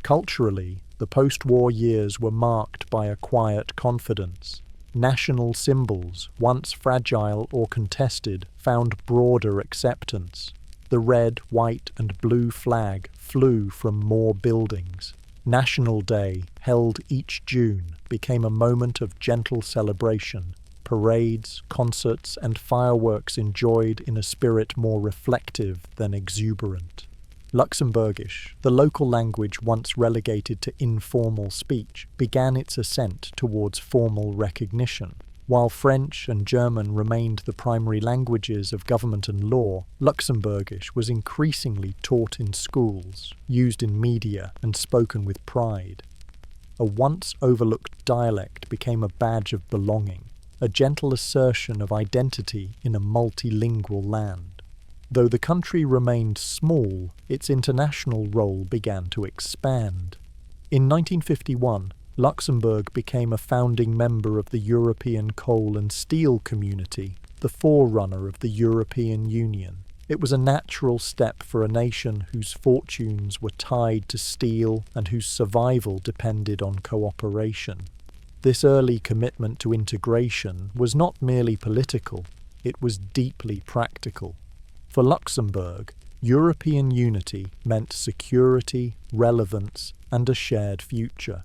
Culturally, the post-war years were marked by a quiet confidence. National symbols, once fragile or contested, found broader acceptance. The red, white, and blue flag flew from more buildings. National Day, held each June, became a moment of gentle celebration. Parades, concerts, and fireworks enjoyed in a spirit more reflective than exuberant. Luxembourgish, the local language once relegated to informal speech, began its ascent towards formal recognition. While French and German remained the primary languages of government and law, Luxembourgish was increasingly taught in schools, used in media, and spoken with pride. A once overlooked dialect became a badge of belonging, a gentle assertion of identity in a multilingual land. Though the country remained small, its international role began to expand. In 1951, Luxembourg became a founding member of the European Coal and Steel Community, the forerunner of the European Union. It was a natural step for a nation whose fortunes were tied to steel and whose survival depended on cooperation. This early commitment to integration was not merely political, it was deeply practical. For Luxembourg, European unity meant security, relevance, and a shared future.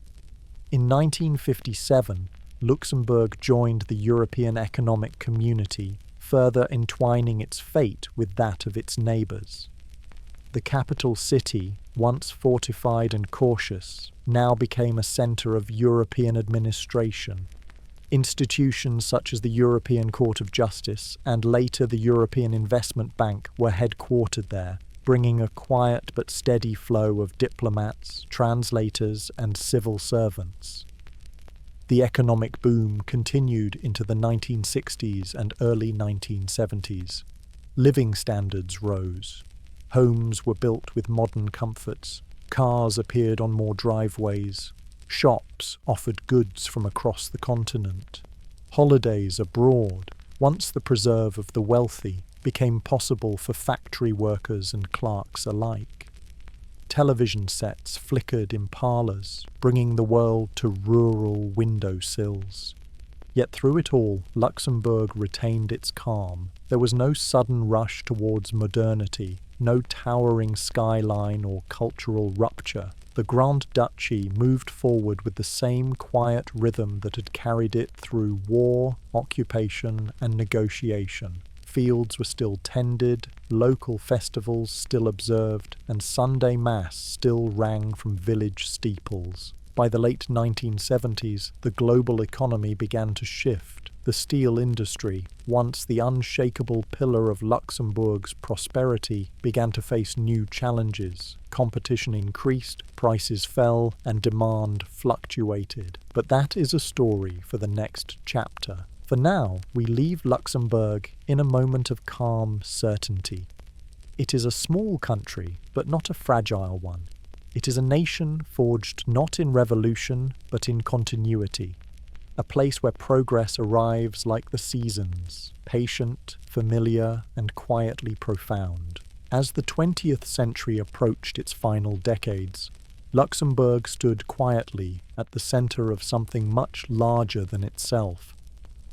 In 1957, Luxembourg joined the European Economic Community, further entwining its fate with that of its neighbours. The capital city, once fortified and cautious, now became a centre of European administration. Institutions such as the European Court of Justice and later the European Investment Bank were headquartered there, bringing a quiet but steady flow of diplomats, translators, and civil servants. The economic boom continued into the 1960s and early 1970s. Living standards rose. Homes were built with modern comforts. Cars appeared on more driveways. Shops offered goods from across the continent. Holidays abroad, once the preserve of the wealthy, became possible for factory workers and clerks alike. Television sets flickered in parlours, bringing the world to rural window sills. Yet through it all, Luxembourg retained its calm. There was no sudden rush towards modernity, no towering skyline or cultural rupture. The Grand Duchy moved forward with the same quiet rhythm that had carried it through war, occupation, and negotiation. Fields were still tended, local festivals still observed, and Sunday Mass still rang from village steeples. By the late 1970s, the global economy began to shift. The steel industry, once the unshakable pillar of Luxembourg's prosperity, began to face new challenges. Competition increased, prices fell, and demand fluctuated. But that is a story for the next chapter. For now, we leave Luxembourg in a moment of calm certainty. It is a small country, but not a fragile one. It is a nation forged not in revolution, but in continuity. A place where progress arrives like the seasons, patient, familiar, and quietly profound. As the 20th century approached its final decades, Luxembourg stood quietly at the centre of something much larger than itself.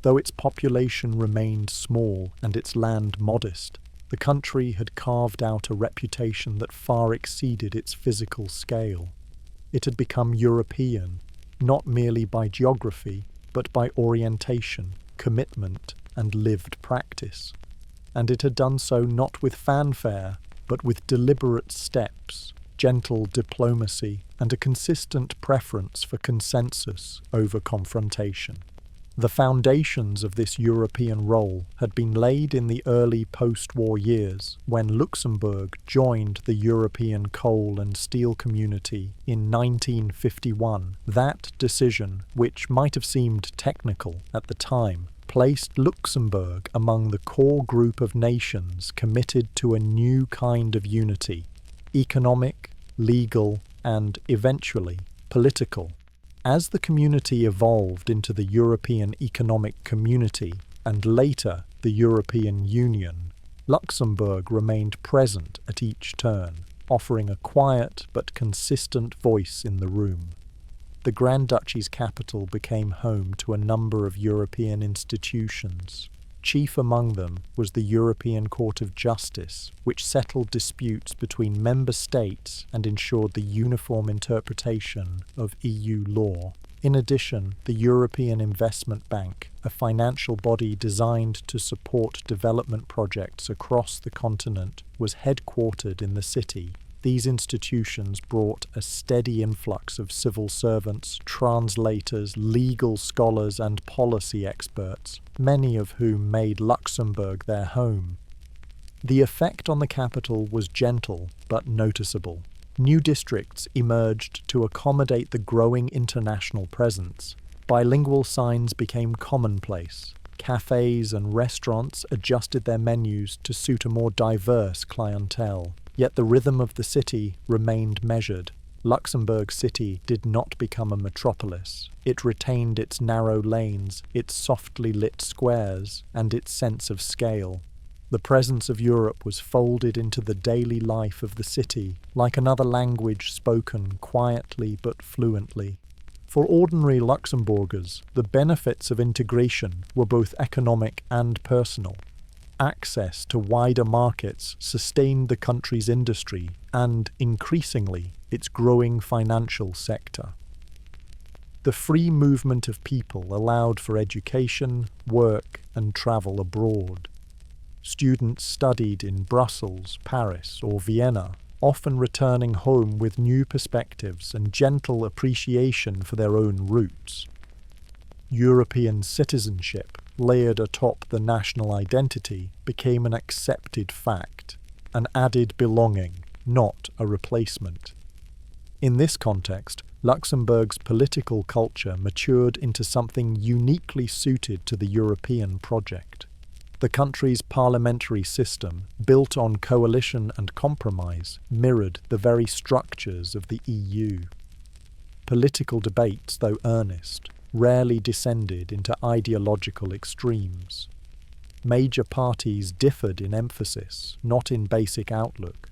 Though its population remained small and its land modest, the country had carved out a reputation that far exceeded its physical scale. It had become European, not merely by geography, but by orientation, commitment, and lived practice. And it had done so not with fanfare, but with deliberate steps, gentle diplomacy, and a consistent preference for consensus over confrontation. The foundations of this European role had been laid in the early post-war years when Luxembourg joined the European coal and steel community in 1951. That decision, which might have seemed technical at the time, placed Luxembourg among the core group of nations committed to a new kind of unity, economic, legal, and eventually political. As the community evolved into the European Economic Community and later the European Union, Luxembourg remained present at each turn, offering a quiet but consistent voice in the room. The Grand Duchy's capital became home to a number of European institutions. Chief among them was the European Court of Justice, which settled disputes between member states and ensured the uniform interpretation of EU law. In addition, the European Investment Bank, a financial body designed to support development projects across the continent, was headquartered in the city. These institutions brought a steady influx of civil servants, translators, legal scholars, and policy experts, many of whom made Luxembourg their home. The effect on the capital was gentle but noticeable. New districts emerged to accommodate the growing international presence. Bilingual signs became commonplace. Cafes and restaurants adjusted their menus to suit a more diverse clientele. Yet the rhythm of the city remained measured. Luxembourg City did not become a metropolis. It retained its narrow lanes, its softly lit squares, and its sense of scale. The presence of Europe was folded into the daily life of the city, like another language spoken quietly but fluently. For ordinary Luxembourgers, the benefits of integration were both economic and personal. Access to wider markets sustained the country's industry and, increasingly, its growing financial sector. The free movement of people allowed for education, work, and travel abroad. Students studied in Brussels, Paris, or Vienna, often returning home with new perspectives and gentle appreciation for their own roots. European citizenship, layered atop the national identity, became an accepted fact, an added belonging, not a replacement. In this context, Luxembourg's political culture matured into something uniquely suited to the European project. The country's parliamentary system, built on coalition and compromise, mirrored the very structures of the EU. Political debates, though earnest, rarely descended into ideological extremes. Major parties differed in emphasis, not in basic outlook.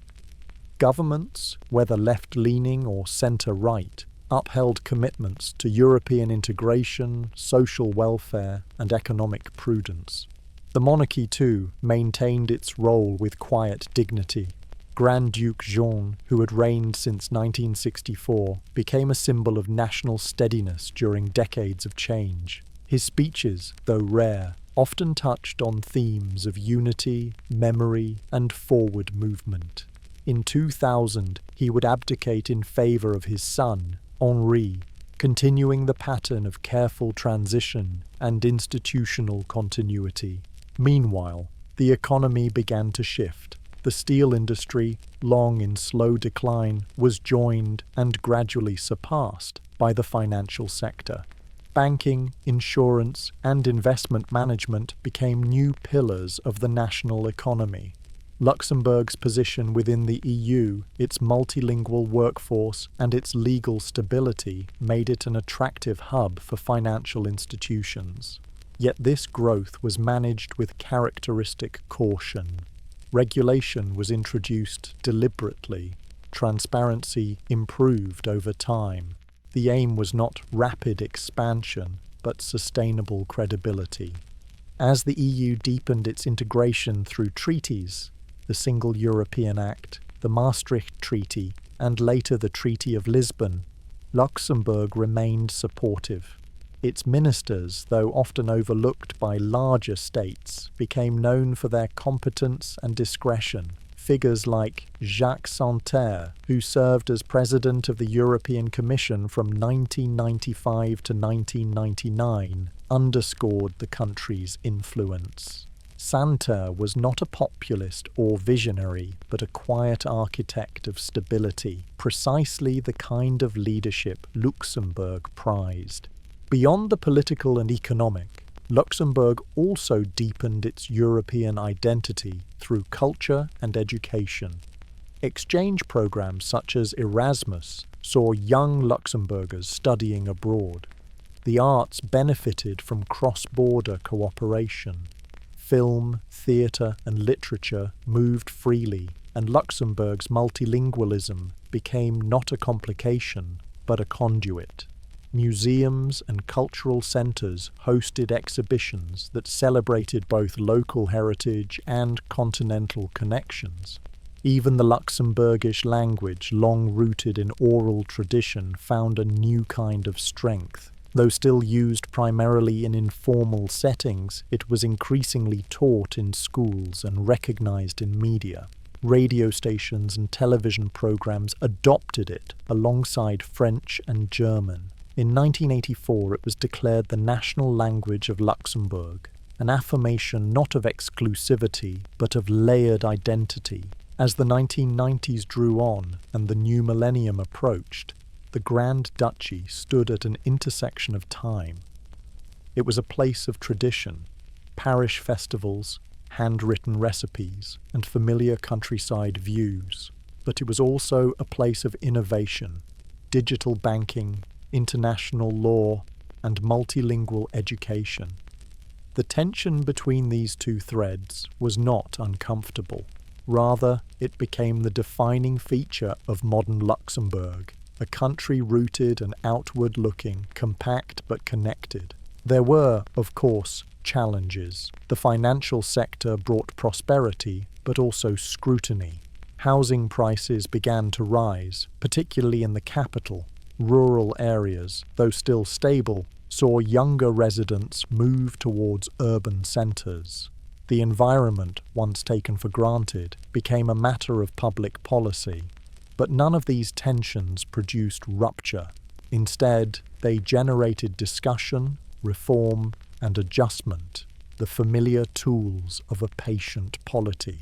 Governments, whether left-leaning or centre-right, upheld commitments to European integration, social welfare, and economic prudence. The monarchy, too, maintained its role with quiet dignity. Grand Duke Jean, who had reigned since 1964, became a symbol of national steadiness during decades of change. His speeches, though rare, often touched on themes of unity, memory, and forward movement. In 2000, he would abdicate in favour of his son, Henri, continuing the pattern of careful transition and institutional continuity. Meanwhile, the economy began to shift. The steel industry, long in slow decline, was joined and gradually surpassed by the financial sector. Banking, insurance, and investment management became new pillars of the national economy. Luxembourg's position within the EU, its multilingual workforce, and its legal stability made it an attractive hub for financial institutions. Yet this growth was managed with characteristic caution. Regulation was introduced deliberately. Transparency improved over time. The aim was not rapid expansion, but sustainable credibility. As the EU deepened its integration through treaties, the Single European Act, the Maastricht Treaty, and later the Treaty of Lisbon, Luxembourg remained supportive. Its ministers, though often overlooked by larger states, became known for their competence and discretion. Figures like Jacques Santer, who served as president of the European Commission from 1995 to 1999, underscored the country's influence. Santer was not a populist or visionary, but a quiet architect of stability, precisely the kind of leadership Luxembourg prized. Beyond the political and economic, Luxembourg also deepened its European identity through culture and education. Exchange programs such as Erasmus saw young Luxembourgers studying abroad. The arts benefited from cross-border cooperation. Film, theatre, and literature moved freely, and Luxembourg's multilingualism became not a complication, but a conduit. Museums and cultural centres hosted exhibitions that celebrated both local heritage and continental connections. Even the Luxembourgish language, long rooted in oral tradition, found a new kind of strength. Though still used primarily in informal settings, it was increasingly taught in schools and recognised in media. Radio stations and television programmes adopted it alongside French and German. In 1984, it was declared the national language of Luxembourg, an affirmation not of exclusivity, but of layered identity. As the 1990s drew on and the new millennium approached, the Grand Duchy stood at an intersection of time. It was a place of tradition, parish festivals, handwritten recipes, and familiar countryside views. But it was also a place of innovation, digital banking, international law, and multilingual education. The tension between these two threads was not uncomfortable. Rather, it became the defining feature of modern Luxembourg, a country rooted and outward-looking, compact but connected. There were, of course, challenges. The financial sector brought prosperity, but also scrutiny. Housing prices began to rise, particularly in the capital. Rural areas, though still stable, saw younger residents move towards urban centres. The environment, once taken for granted, became a matter of public policy. But none of these tensions produced rupture. Instead, they generated discussion, reform, and adjustment, the familiar tools of a patient polity.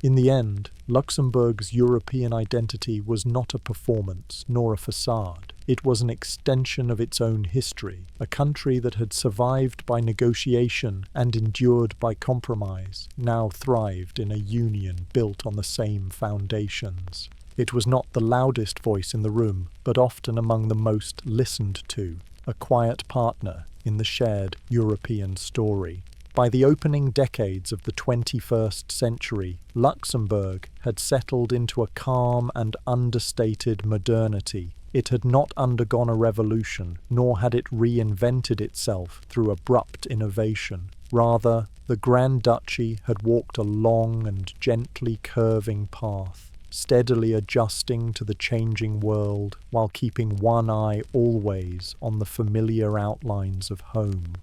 In the end, Luxembourg's European identity was not a performance nor a facade. It was an extension of its own history, a country that had survived by negotiation and endured by compromise, now thrived in a union built on the same foundations. It was not the loudest voice in the room, but often among the most listened to, a quiet partner in the shared European story. By the opening decades of the 21st century, Luxembourg had settled into a calm and understated modernity. It had not undergone a revolution, nor had it reinvented itself through abrupt innovation. Rather, the Grand Duchy had walked a long and gently curving path, steadily adjusting to the changing world while keeping one eye always on the familiar outlines of home.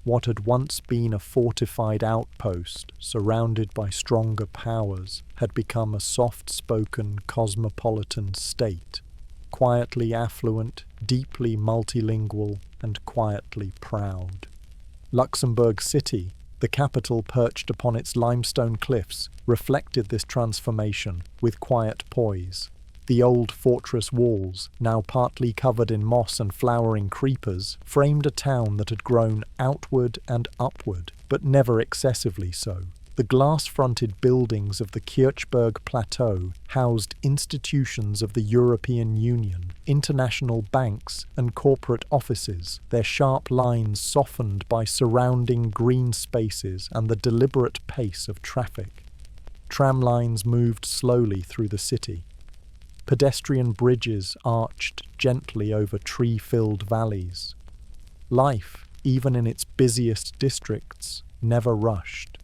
What had once been a fortified outpost surrounded by stronger powers had become a soft-spoken cosmopolitan state, quietly affluent, deeply multilingual, and quietly proud. Luxembourg City, the capital perched upon its limestone cliffs, reflected this transformation with quiet poise. The old fortress walls, now partly covered in moss and flowering creepers, framed a town that had grown outward and upward, but never excessively so. The glass-fronted buildings of the Kirchberg Plateau housed institutions of the European Union, international banks and corporate offices, their sharp lines softened by surrounding green spaces and the deliberate pace of traffic. Tram lines moved slowly through the city. Pedestrian bridges arched gently over tree-filled valleys. Life, even in its busiest districts, never rushed.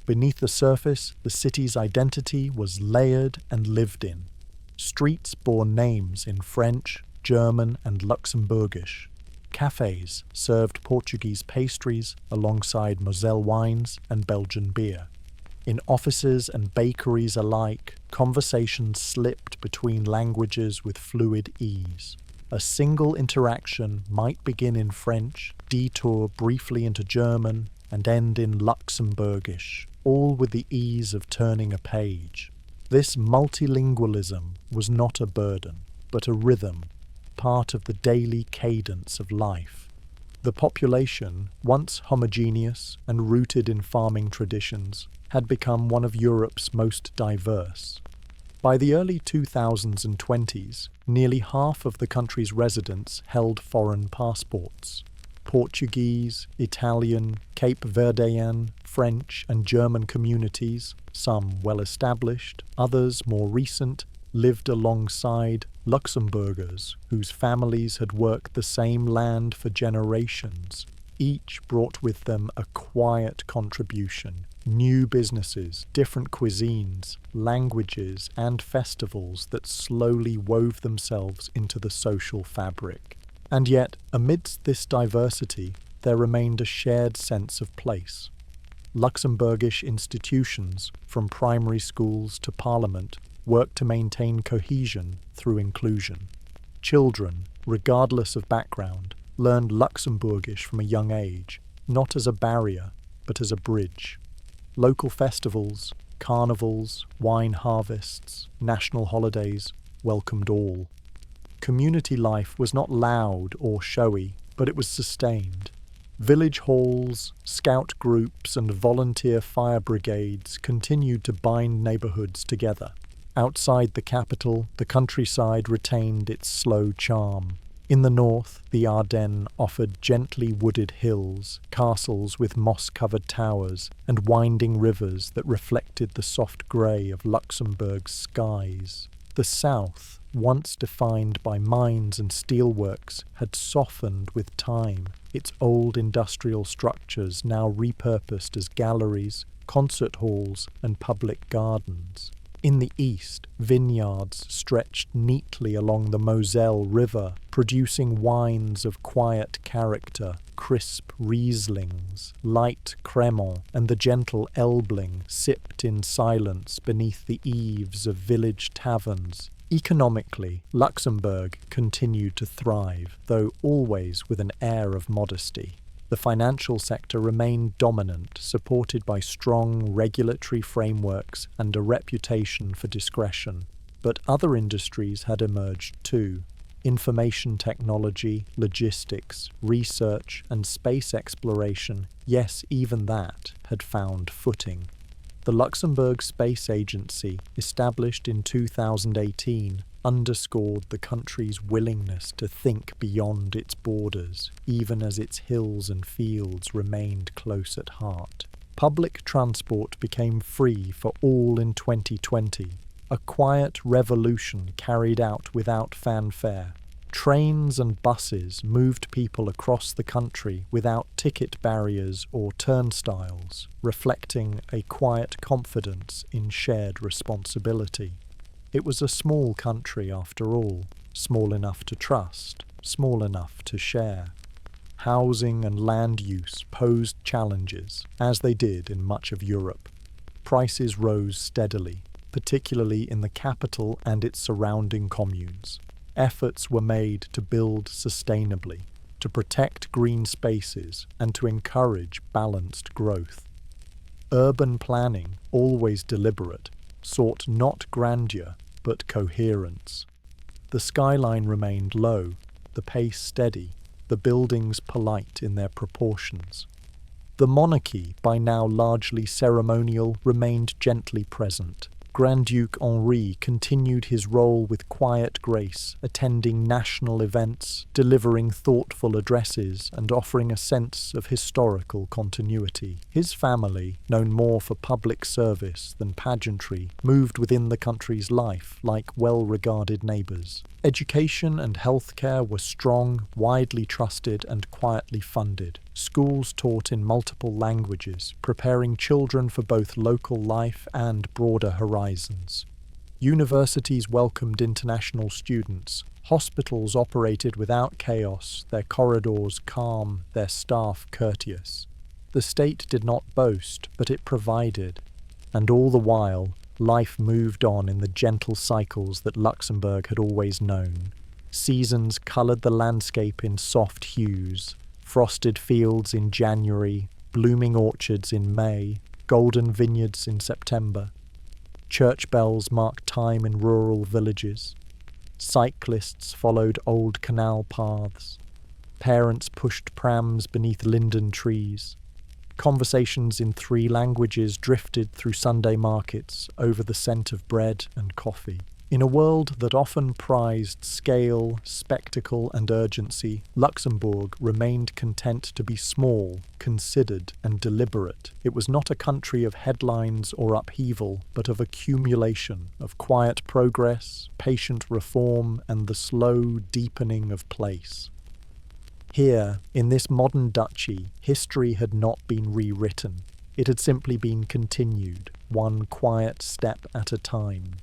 Beneath the surface, the city's identity was layered and lived in. Streets bore names in French, German, and Luxembourgish. Cafes served Portuguese pastries alongside Moselle wines and Belgian beer. In offices and bakeries alike, conversations slipped between languages with fluid ease. A single interaction might begin in French, detour briefly into German, and end in Luxembourgish, all with the ease of turning a page. This multilingualism was not a burden, but a rhythm, part of the daily cadence of life. The population, once homogeneous and rooted in farming traditions, had become one of Europe's most diverse. By the early 2000s and 20s, nearly half of the country's residents held foreign passports. Portuguese, Italian, Cape Verdean, French and German communities, some well-established, others more recent, lived alongside Luxembourgers whose families had worked the same land for generations. Each brought with them a quiet contribution, new businesses, different cuisines, languages, and festivals that slowly wove themselves into the social fabric. And yet, amidst this diversity, there remained a shared sense of place. Luxembourgish institutions, from primary schools to parliament, worked to maintain cohesion through inclusion. Children, regardless of background, learned Luxembourgish from a young age, not as a barrier, but as a bridge. Local festivals, carnivals, wine harvests, national holidays welcomed all. Community life was not loud or showy, but it was sustained. Village halls, scout groups, and volunteer fire brigades continued to bind neighbourhoods together. Outside the capital, the countryside retained its slow charm. In the north, the Ardennes offered gently wooded hills, castles with moss-covered towers, and winding rivers that reflected the soft grey of Luxembourg's skies. The south, once defined by mines and steelworks, had softened with time, its old industrial structures now repurposed as galleries, concert halls, and public gardens. In the east, vineyards stretched neatly along the Moselle River, producing wines of quiet character, crisp Rieslings, light Cremant, and the gentle Elbling sipped in silence beneath the eaves of village taverns. Economically, Luxembourg continued to thrive, though always with an air of modesty. The financial sector remained dominant, supported by strong regulatory frameworks and a reputation for discretion. But other industries had emerged too. Information technology, logistics, research, and space exploration, yes, even that, had found footing. The The Luxembourg Space Agency, established in 2018, underscored the country's willingness to think beyond its borders, even as its hills and fields remained close at heart. Public transport became free for all in 2020, a quiet revolution carried out without fanfare. Trains and buses moved people across the country without ticket barriers or turnstiles, reflecting a quiet confidence in shared responsibility. It was a small country after all, small enough to trust, small enough to share. Housing and land use posed challenges, as they did in much of Europe. Prices rose steadily, particularly in the capital and its surrounding communes. Efforts were made to build sustainably, to protect green spaces, and to encourage balanced growth. Urban planning, always deliberate, sought not grandeur, but coherence. The skyline remained low, the pace steady, the buildings polite in their proportions. The monarchy, by now largely ceremonial, remained gently present. Grand Duke Henri continued his role with quiet grace, attending national events, delivering thoughtful addresses, and offering a sense of historical continuity. His family, known more for public service than pageantry, moved within the country's life like well-regarded neighbours. Education and healthcare were strong, widely trusted, and quietly funded. Schools taught in multiple languages, preparing children for both local life and broader horizons. Universities welcomed international students. Hospitals operated without chaos, their corridors calm, their staff courteous. The state did not boast, but it provided. And all the while, life moved on in the gentle cycles that Luxembourg had always known. Seasons coloured the landscape in soft hues. Frosted fields in January, blooming orchards in May, golden vineyards in September. Church bells marked time in rural villages. Cyclists followed old canal paths. Parents pushed prams beneath linden trees. Conversations in 3 languages drifted through Sunday markets over the scent of bread and coffee. In a world that often prized scale, spectacle, and urgency, Luxembourg remained content to be small, considered, and deliberate. It was not a country of headlines or upheaval, but of accumulation, of quiet progress, patient reform, and the slow deepening of place. Here, in this modern duchy, history had not been rewritten. It had simply been continued, one quiet step at a time.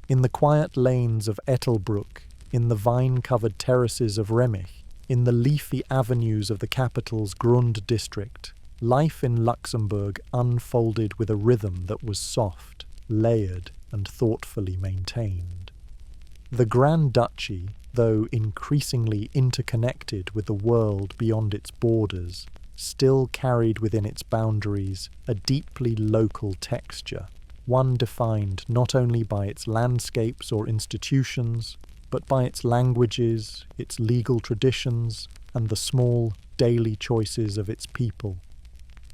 In the quiet lanes of Ettelbruck, in the vine-covered terraces of Remich, in the leafy avenues of the capital's Grund district, life in Luxembourg unfolded with a rhythm that was soft, layered, and thoughtfully maintained. The Grand Duchy, though increasingly interconnected with the world beyond its borders, still carried within its boundaries a deeply local texture, one defined not only by its landscapes or institutions, but by its languages, its legal traditions, and the small, daily choices of its people.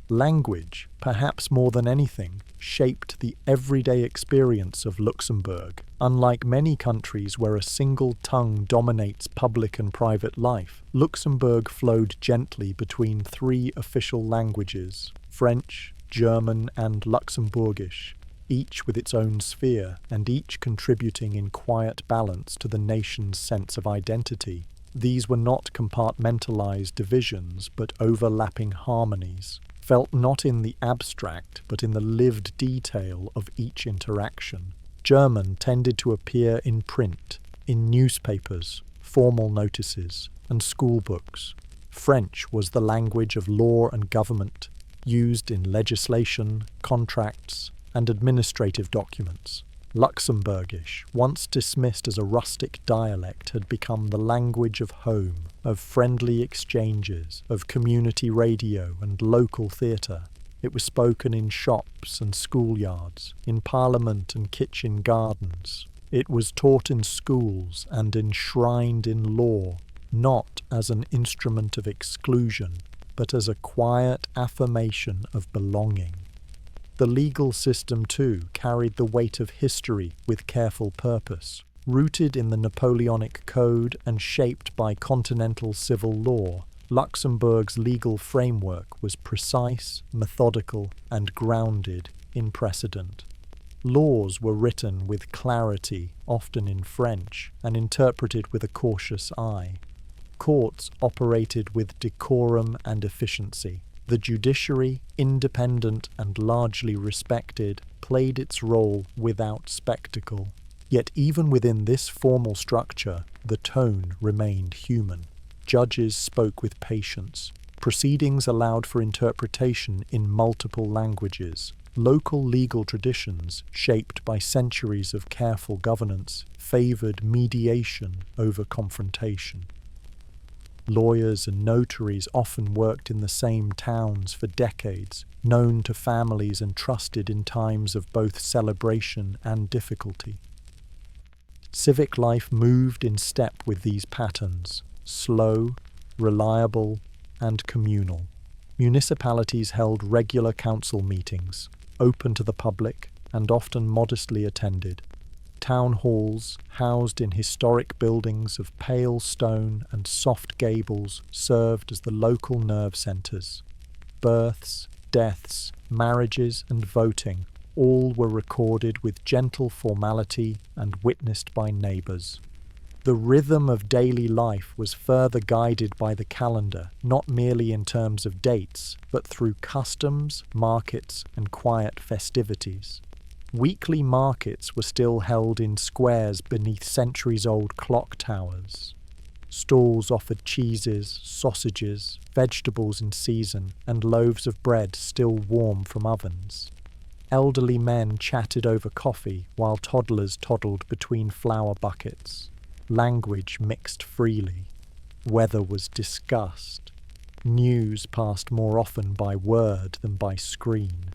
Language, perhaps more than anything, shaped the everyday experience of Luxembourg. Unlike many countries where a single tongue dominates public and private life, Luxembourg flowed gently between 3 official languages, French, German, and Luxembourgish, each with its own sphere, and each contributing in quiet balance to the nation's sense of identity. These were not compartmentalized divisions, but overlapping harmonies, felt not in the abstract, but in the lived detail of each interaction. German tended to appear in print, in newspapers, formal notices, and school books. French was the language of law and government, used in legislation, contracts, and administrative documents. Luxembourgish, once dismissed as a rustic dialect, had become the language of home, of friendly exchanges, of community radio and local theatre. It was spoken in shops and schoolyards, in parliament and kitchen gardens. It was taught in schools and enshrined in law, not as an instrument of exclusion, but as a quiet affirmation of belonging. The legal system, too, carried the weight of history with careful purpose. Rooted in the Napoleonic Code and shaped by continental civil law, Luxembourg's legal framework was precise, methodical, and grounded in precedent. Laws were written with clarity, often in French, and interpreted with a cautious eye. Courts operated with decorum and efficiency. The judiciary, independent and largely respected, played its role without spectacle. Yet even within this formal structure, the tone remained human. Judges spoke with patience. Proceedings allowed for interpretation in multiple languages. Local legal traditions, shaped by centuries of careful governance, favored mediation over confrontation. Lawyers and notaries often worked in the same towns for decades, known to families and trusted in times of both celebration and difficulty. Civic life moved in step with these patterns, slow, reliable, and communal. Municipalities held regular council meetings, open to the public and often modestly attended. Town halls, housed in historic buildings of pale stone and soft gables, served as the local nerve centres. Births, deaths, marriages and voting all were recorded with gentle formality and witnessed by neighbours. The rhythm of daily life was further guided by the calendar, not merely in terms of dates, but through customs, markets, and quiet festivities. Weekly markets were still held in squares beneath centuries-old clock towers. Stalls offered cheeses, sausages, vegetables in season, and loaves of bread still warm from ovens. Elderly men chatted over coffee while toddlers toddled between flour buckets. Language mixed freely. Weather was discussed. News passed more often by word than by screen.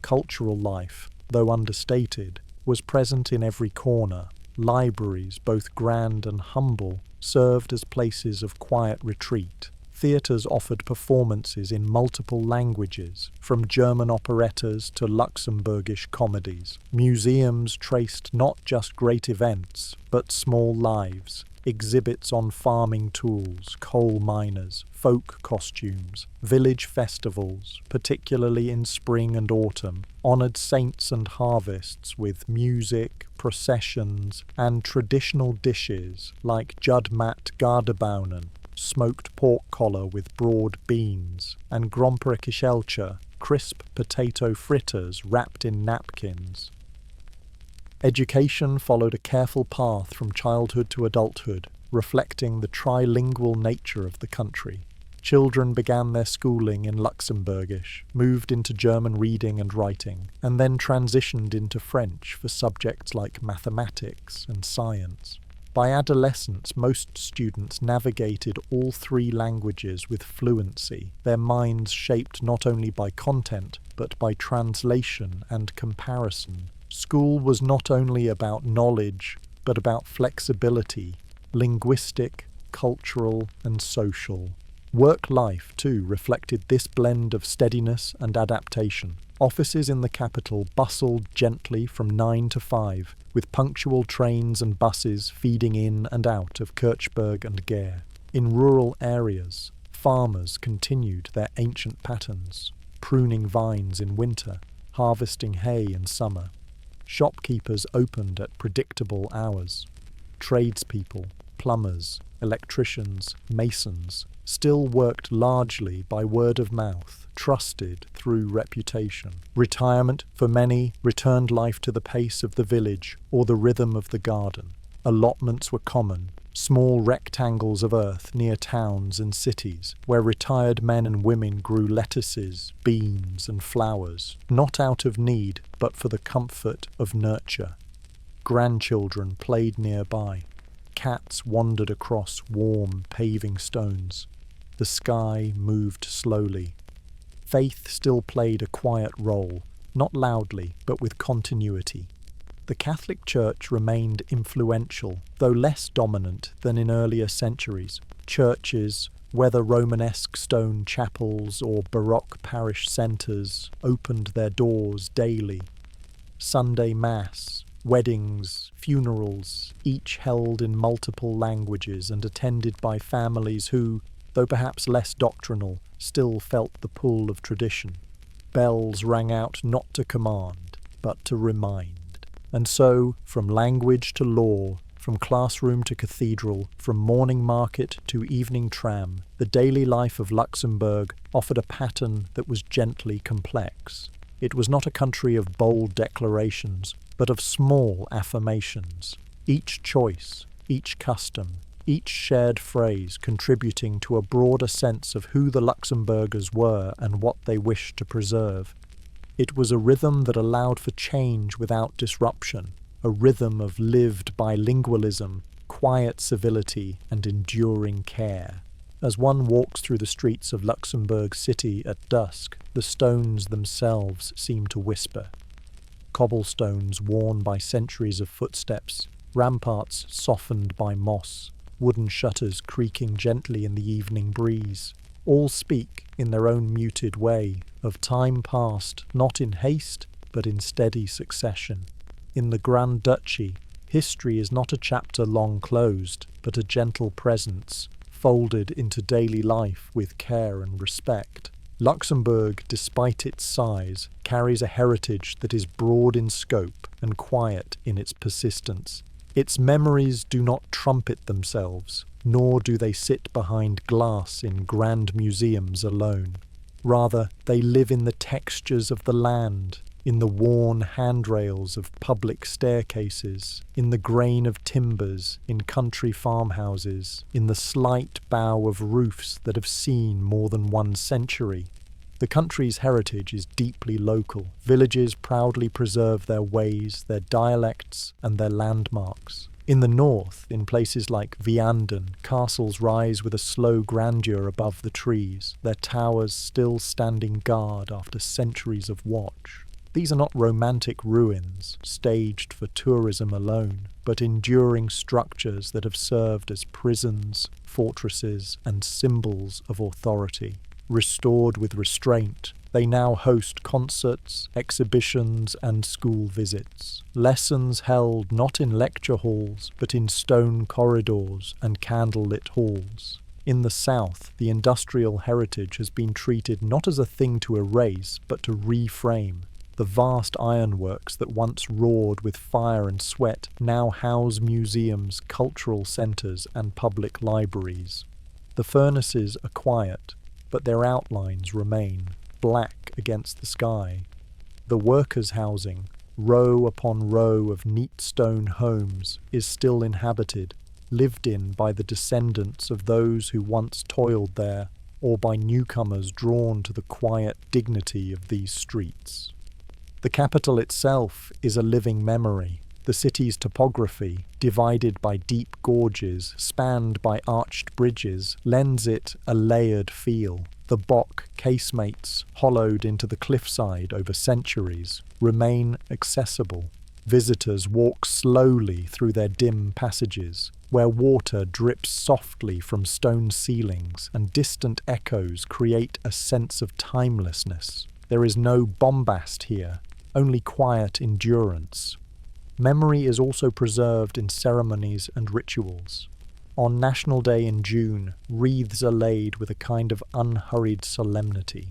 Cultural life, though understated, was present in every corner. Libraries, both grand and humble, served as places of quiet retreat. Theatres offered performances in multiple languages, from German operettas to Luxembourgish comedies. Museums traced not just great events, but small lives. Exhibits on farming tools, coal miners, folk costumes, village festivals, particularly in spring and autumn, honoured saints and harvests with music, processions, and traditional dishes like judmat gardebouwen, smoked pork collar with broad beans, and gromperkishelcha, crisp potato fritters wrapped in napkins. Education followed a careful path from childhood to adulthood, reflecting the trilingual nature of the country. Children began their schooling in Luxembourgish, moved into German reading and writing, and then transitioned into French for subjects like mathematics and science. By adolescence, most students navigated all three languages with fluency, their minds shaped not only by content, but by translation and comparison. School was not only about knowledge, but about flexibility, linguistic, cultural, and social. Work life, too, reflected this blend of steadiness and adaptation. Offices in the capital bustled gently from 9 to 5, with punctual trains and buses feeding in and out of Kirchberg and Gare. In rural areas, farmers continued their ancient patterns, pruning vines in winter, harvesting hay in summer. Shopkeepers opened at predictable hours. Tradespeople, plumbers, electricians, masons, still worked largely by word of mouth, trusted through reputation. Retirement, for many, returned life to the pace of the village or the rhythm of the garden. Allotments were common, small rectangles of earth near towns and cities, where retired men and women grew lettuces, beans, and flowers, not out of need, but for the comfort of nurture. Grandchildren played nearby. Cats wandered across warm, paving stones. The sky moved slowly. Faith still played a quiet role, not loudly, but with continuity. The Catholic Church remained influential, though less dominant than in earlier centuries. Churches, Whether Romanesque stone chapels or Baroque parish centres opened their doors daily. Sunday Mass, weddings, funerals, each held in multiple languages and attended by families who, though perhaps less doctrinal, still felt the pull of tradition. Bells rang out not to command, but to remind. And so, from language to law, from classroom to cathedral, from morning market to evening tram, the daily life of Luxembourg offered a pattern that was gently complex. It was not a country of bold declarations, but of small affirmations. Each choice, each custom, each shared phrase contributing to a broader sense of who the Luxembourgers were and what they wished to preserve. It was a rhythm that allowed for change without disruption, a rhythm of lived bilingualism, quiet civility, and enduring care. As one walks through the streets of Luxembourg City at dusk, the stones themselves seem to whisper. Cobblestones worn by centuries of footsteps, ramparts softened by moss, wooden shutters creaking gently in the evening breeze, all speak, in their own muted way, of time past not in haste, but in steady succession. In the Grand Duchy, history is not a chapter long closed, but a gentle presence, folded into daily life with care and respect. Luxembourg, despite its size, carries a heritage that is broad in scope and quiet in its persistence. Its memories do not trumpet themselves, nor do they sit behind glass in grand museums alone. Rather, they live in the textures of the land, in the worn handrails of public staircases, in the grain of timbers, in country farmhouses, in the slight bow of roofs that have seen more than 1 century. The country's heritage is deeply local. Villages proudly preserve their ways, their dialects, and their landmarks. In the north, in places like Vianden, castles rise with a slow grandeur above the trees, their towers still standing guard after centuries of watch. These are not romantic ruins, staged for tourism alone, but enduring structures that have served as prisons, fortresses, and symbols of authority. Restored with restraint, they now host concerts, exhibitions, and school visits. Lessons held not in lecture halls, but in stone corridors and candlelit halls. In the south, the industrial heritage has been treated not as a thing to erase, but to reframe. The vast ironworks that once roared with fire and sweat now house museums, cultural centres, and public libraries. The furnaces are quiet, but their outlines remain, black against the sky. The workers' housing, row upon row of neat stone homes, is still inhabited, lived in by the descendants of those who once toiled there, or by newcomers drawn to the quiet dignity of these streets. The capital itself is a living memory. The city's topography, divided by deep gorges, spanned by arched bridges, lends it a layered feel. The Bock casemates, hollowed into the cliffside over centuries, remain accessible. Visitors walk slowly through their dim passages, where water drips softly from stone ceilings and distant echoes create a sense of timelessness. There is no bombast here, only quiet endurance. Memory is also preserved in ceremonies and rituals. On National Day in June, wreaths are laid with a kind of unhurried solemnity.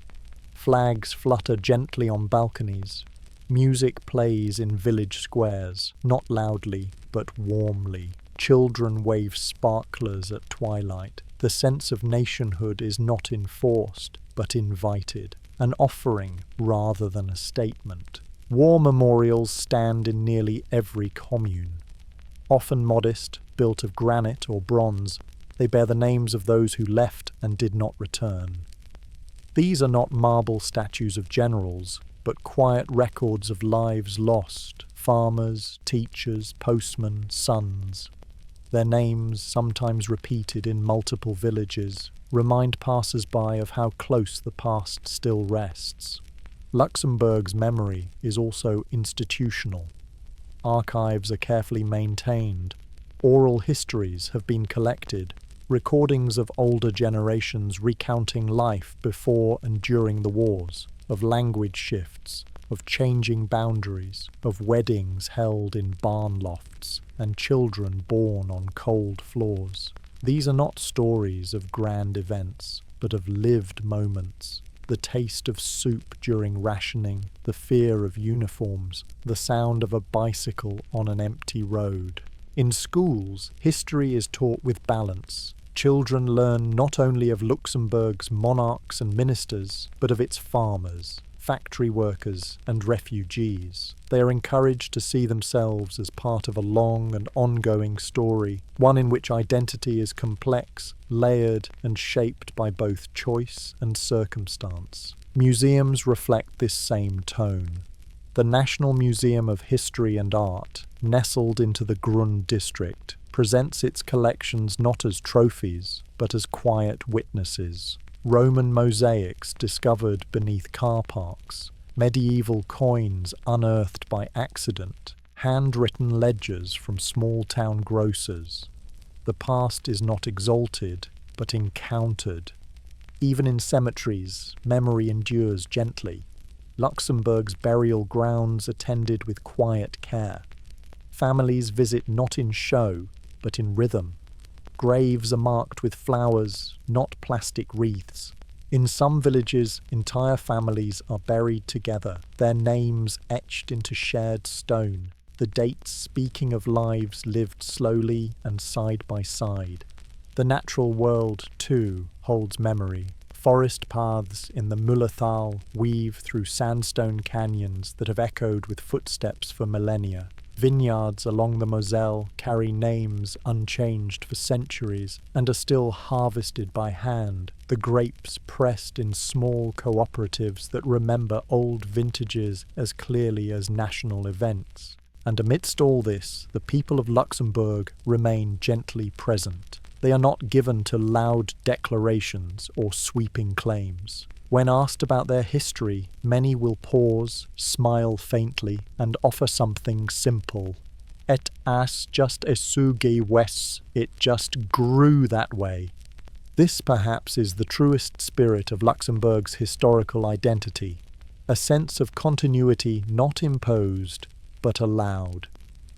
Flags flutter gently on balconies. Music plays in village squares, not loudly, but warmly. Children wave sparklers at twilight. The sense of nationhood is not enforced, but invited, an offering rather than a statement. War memorials stand in nearly every commune. Often modest, built of granite or bronze, they bear the names of those who left and did not return. These are not marble statues of generals, but quiet records of lives lost, farmers, teachers, postmen, sons. Their names, sometimes repeated in multiple villages, remind passers-by of how close the past still rests. Luxembourg's memory is also institutional. Archives are carefully maintained. Oral histories have been collected. recordings of older generations recounting life before and during the wars, of language shifts, of changing boundaries, of weddings held in barn lofts, and children born on cold floors. These are not stories of grand events, but of lived moments. The taste of soup during rationing, the fear of uniforms, the sound of a bicycle on an empty road. In schools, history is taught with balance. Children learn not only of Luxembourg's monarchs and ministers, but of its farmers, factory workers, and refugees. They are encouraged to see themselves as part of a long and ongoing story, one in which identity is complex, layered, and shaped by both choice and circumstance. Museums reflect this same tone. The National Museum of History and Art, nestled into the Grund district, presents its collections not as trophies, but as quiet witnesses. Roman mosaics discovered beneath car parks, medieval coins unearthed by accident, handwritten ledgers from small-town grocers. The past is not exalted, but encountered. Even in cemeteries, memory endures gently. Luxembourg's burial grounds attended with quiet care. Families visit not in show, but in rhythm. Graves are marked with flowers, not plastic wreaths. In some villages, entire families are buried together, their names etched into shared stone, the dates speaking of lives lived slowly and side by side. The natural world, too, holds memory. Forest paths in the Mullerthal weave through sandstone canyons that have echoed with footsteps for millennia. Vineyards along the Moselle carry names unchanged for centuries and are still harvested by hand, the grapes pressed in small cooperatives that remember old vintages as clearly as national events. And amidst all this, the people of Luxembourg remain gently present. They are not given to loud declarations or sweeping claims. When asked about their history, many will pause, smile faintly, and offer something simple. Et as just esugi wes, it just grew that way. This perhaps is the truest spirit of Luxembourg's historical identity, a sense of continuity not imposed, but allowed,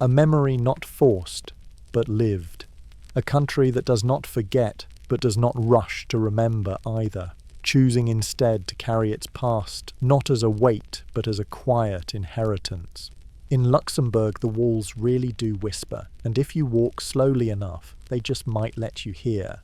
a memory not forced, but lived, a country that does not forget, but does not rush to remember either, choosing instead to carry its past not as a weight, but as a quiet inheritance. In Luxembourg, the walls really do whisper, and if you walk slowly enough, they just might let you hear.